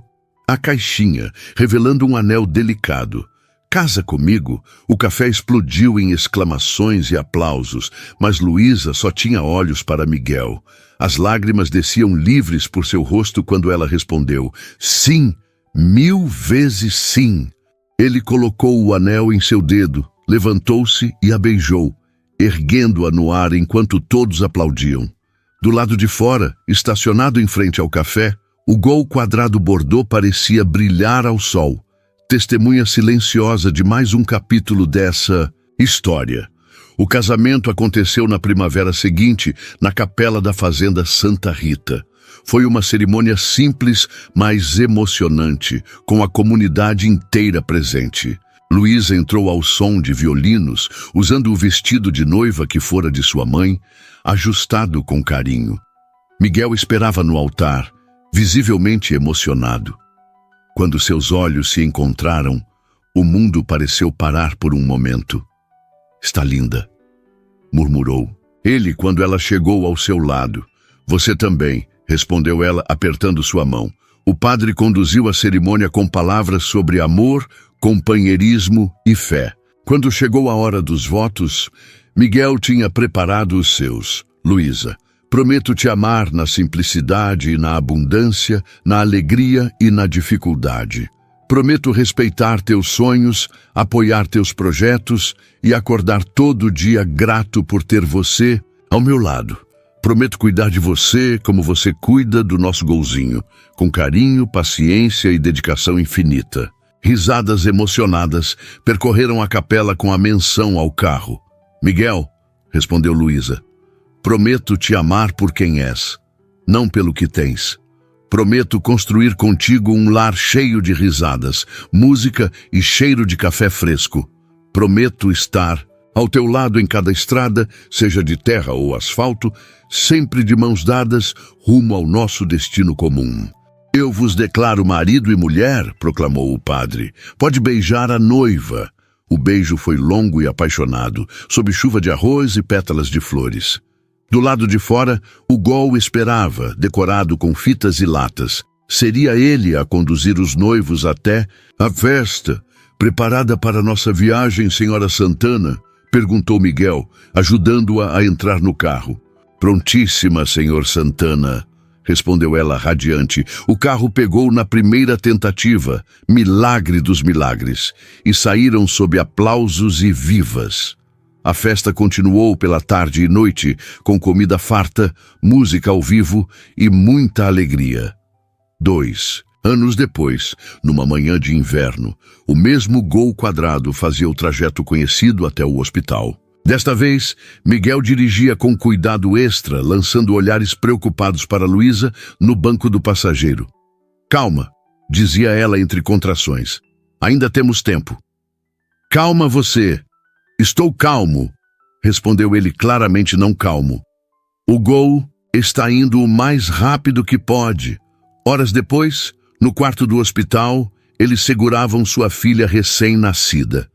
Speaker 1: a caixinha, revelando um anel delicado. "Casa comigo?" O café explodiu em exclamações e aplausos, mas Luísa só tinha olhos para Miguel. As lágrimas desciam livres por seu rosto quando ela respondeu: "Sim, 1000 vezes sim." Ele colocou o anel em seu dedo, levantou-se e a beijou, erguendo-a no ar enquanto todos aplaudiam. Do lado de fora, estacionado em frente ao café, o Gol quadrado bordô parecia brilhar ao sol, testemunha silenciosa de mais um capítulo dessa história. O casamento aconteceu na primavera seguinte, na capela da fazenda Santa Rita. Foi uma cerimônia simples, mas emocionante, com a comunidade inteira presente. Luísa entrou ao som de violinos, usando o vestido de noiva que fora de sua mãe, ajustado com carinho. Miguel esperava no altar, visivelmente emocionado. Quando seus olhos se encontraram, o mundo pareceu parar por um momento. "Está linda", murmurou ele quando ela chegou ao seu lado. "Você também", respondeu ela, apertando sua mão. O padre conduziu a cerimônia com palavras sobre amor, companheirismo e fé. Quando chegou a hora dos votos, Miguel tinha preparado os seus. "Luísa, prometo te amar na simplicidade e na abundância, na alegria e na dificuldade. Prometo respeitar teus sonhos, apoiar teus projetos e acordar todo dia grato por ter você ao meu lado. Prometo cuidar de você como você cuida do nosso Golzinho, com carinho, paciência e dedicação infinita." Risadas emocionadas percorreram a capela com a menção ao carro. "Miguel", respondeu Luísa, "prometo te amar por quem és, não pelo que tens. Prometo construir contigo um lar cheio de risadas, música e cheiro de café fresco. Prometo estar ao teu lado em cada estrada, seja de terra ou asfalto, sempre de mãos dadas, rumo ao nosso destino comum." "Eu vos declaro marido e mulher", proclamou o padre. "Pode beijar a noiva." O beijo foi longo e apaixonado, sob chuva de arroz e pétalas de flores. Do lado de fora, o Gol esperava, decorado com fitas e latas. Seria ele a conduzir os noivos até a festa. "Preparada para nossa viagem, senhora Santana?", perguntou Miguel, ajudando-a a entrar no carro. "Prontíssima, senhor Santana", respondeu ela radiante. O carro pegou na primeira tentativa, milagre dos milagres, e saíram sob aplausos e vivas. A festa continuou pela tarde e noite, com comida farta, música ao vivo e muita alegria. 2 anos depois, numa manhã de inverno, o mesmo Gol quadrado fazia o trajeto conhecido até o hospital. Desta vez, Miguel dirigia com cuidado extra, lançando olhares preocupados para Luísa no banco do passageiro. "Calma", dizia ela entre contrações. "Ainda temos tempo." "Calma você." "Estou calmo", respondeu ele claramente não calmo. "O Gol está indo o mais rápido que pode." Horas depois, no quarto do hospital, eles seguravam sua filha recém-nascida.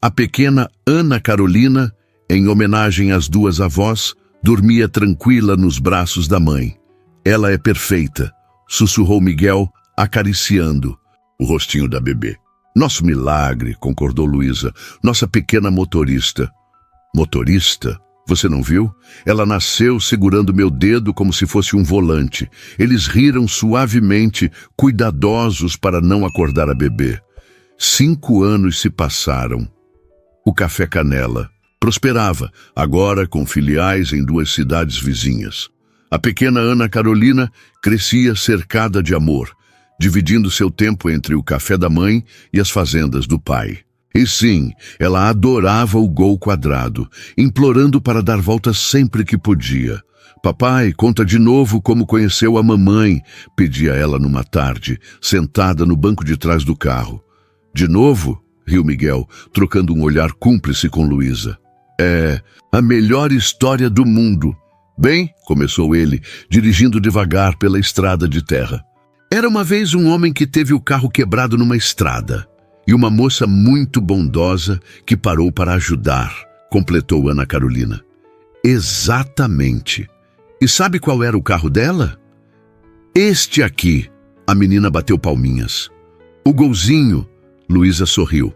Speaker 1: A pequena Ana Carolina, em homenagem às duas avós, dormia tranquila nos braços da mãe. "Ela é perfeita", sussurrou Miguel, acariciando o rostinho da bebê. "Nosso milagre", concordou Luísa, "nossa pequena motorista." "Motorista? Você não viu? Ela nasceu segurando meu dedo como se fosse um volante." Eles riram suavemente, cuidadosos para não acordar a bebê. 5 anos se passaram. O Café Canela prosperava, agora com filiais em 2 cidades vizinhas. A pequena Ana Carolina crescia cercada de amor, dividindo seu tempo entre o café da mãe e as fazendas do pai. E sim, ela adorava o Gol quadrado, implorando para dar voltas sempre que podia. "Papai, conta de novo como conheceu a mamãe", pedia ela numa tarde, sentada no banco de trás do carro. "De novo?", riu Miguel, trocando um olhar cúmplice com Luísa. "É a melhor história do mundo." "Bem", começou ele, dirigindo devagar pela estrada de terra. "Era uma vez um homem que teve o carro quebrado numa estrada, e uma moça muito bondosa que parou para ajudar", completou Ana Carolina. "Exatamente. E sabe qual era o carro dela?" "Este aqui." A menina bateu palminhas. O golzinho, Luísa sorriu,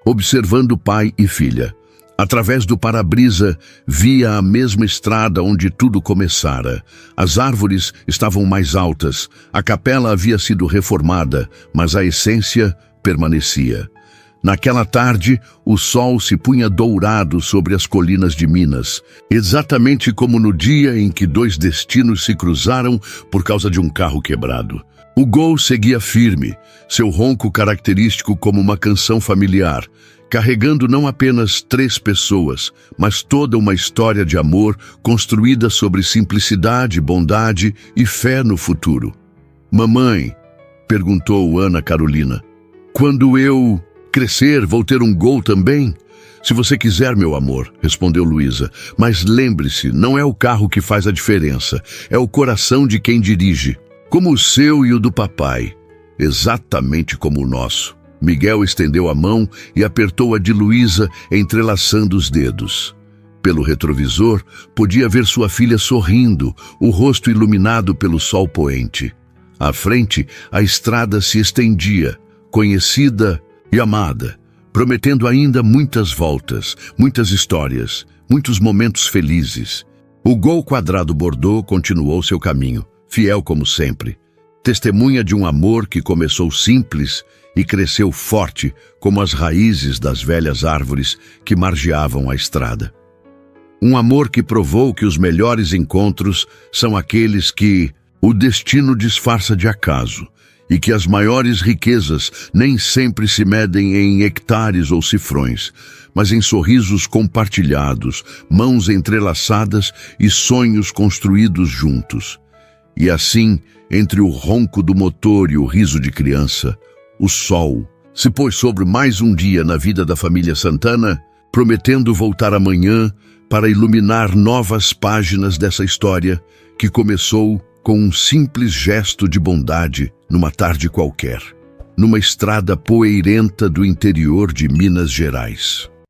Speaker 1: observando pai e filha. Através do para-brisa, via a mesma estrada onde tudo começara. As árvores estavam mais altas, a capela havia sido reformada, mas a essência permanecia. Naquela tarde, o sol se punha dourado sobre as colinas de Minas, exatamente como no dia em que dois destinos se cruzaram por causa de um carro quebrado. O Gol seguia firme, seu ronco característico como uma canção familiar, carregando não apenas 3 pessoas, mas toda uma história de amor construída sobre simplicidade, bondade e fé no futuro. Mamãe, perguntou Ana Carolina, quando eu crescer, vou ter um Gol também? Se você quiser, meu amor, respondeu Luísa, mas lembre-se, não é o carro que faz a diferença, é o coração de quem dirige, como o seu e o do papai, exatamente como o nosso. Miguel estendeu a mão e apertou a de Luísa, entrelaçando os dedos. Pelo retrovisor, podia ver sua filha sorrindo, o rosto iluminado pelo sol poente. À frente, a estrada se estendia, conhecida e amada, prometendo ainda muitas voltas, muitas histórias, muitos momentos felizes. O Gol quadrado Bordeaux continuou seu caminho, fiel como sempre, testemunha de um amor que começou simples e cresceu forte como as raízes das velhas árvores que margeavam a estrada. Um amor que provou que os melhores encontros são aqueles que o destino disfarça de acaso e que as maiores riquezas nem sempre se medem em hectares ou cifrões, mas em sorrisos compartilhados, mãos entrelaçadas e sonhos construídos juntos. E assim, entre o ronco do motor e o riso de criança, o sol se pôs sobre mais um dia na vida da família Santana, prometendo voltar amanhã para iluminar novas páginas dessa história que começou com um simples gesto de bondade numa tarde qualquer, numa estrada poeirenta do interior de Minas Gerais.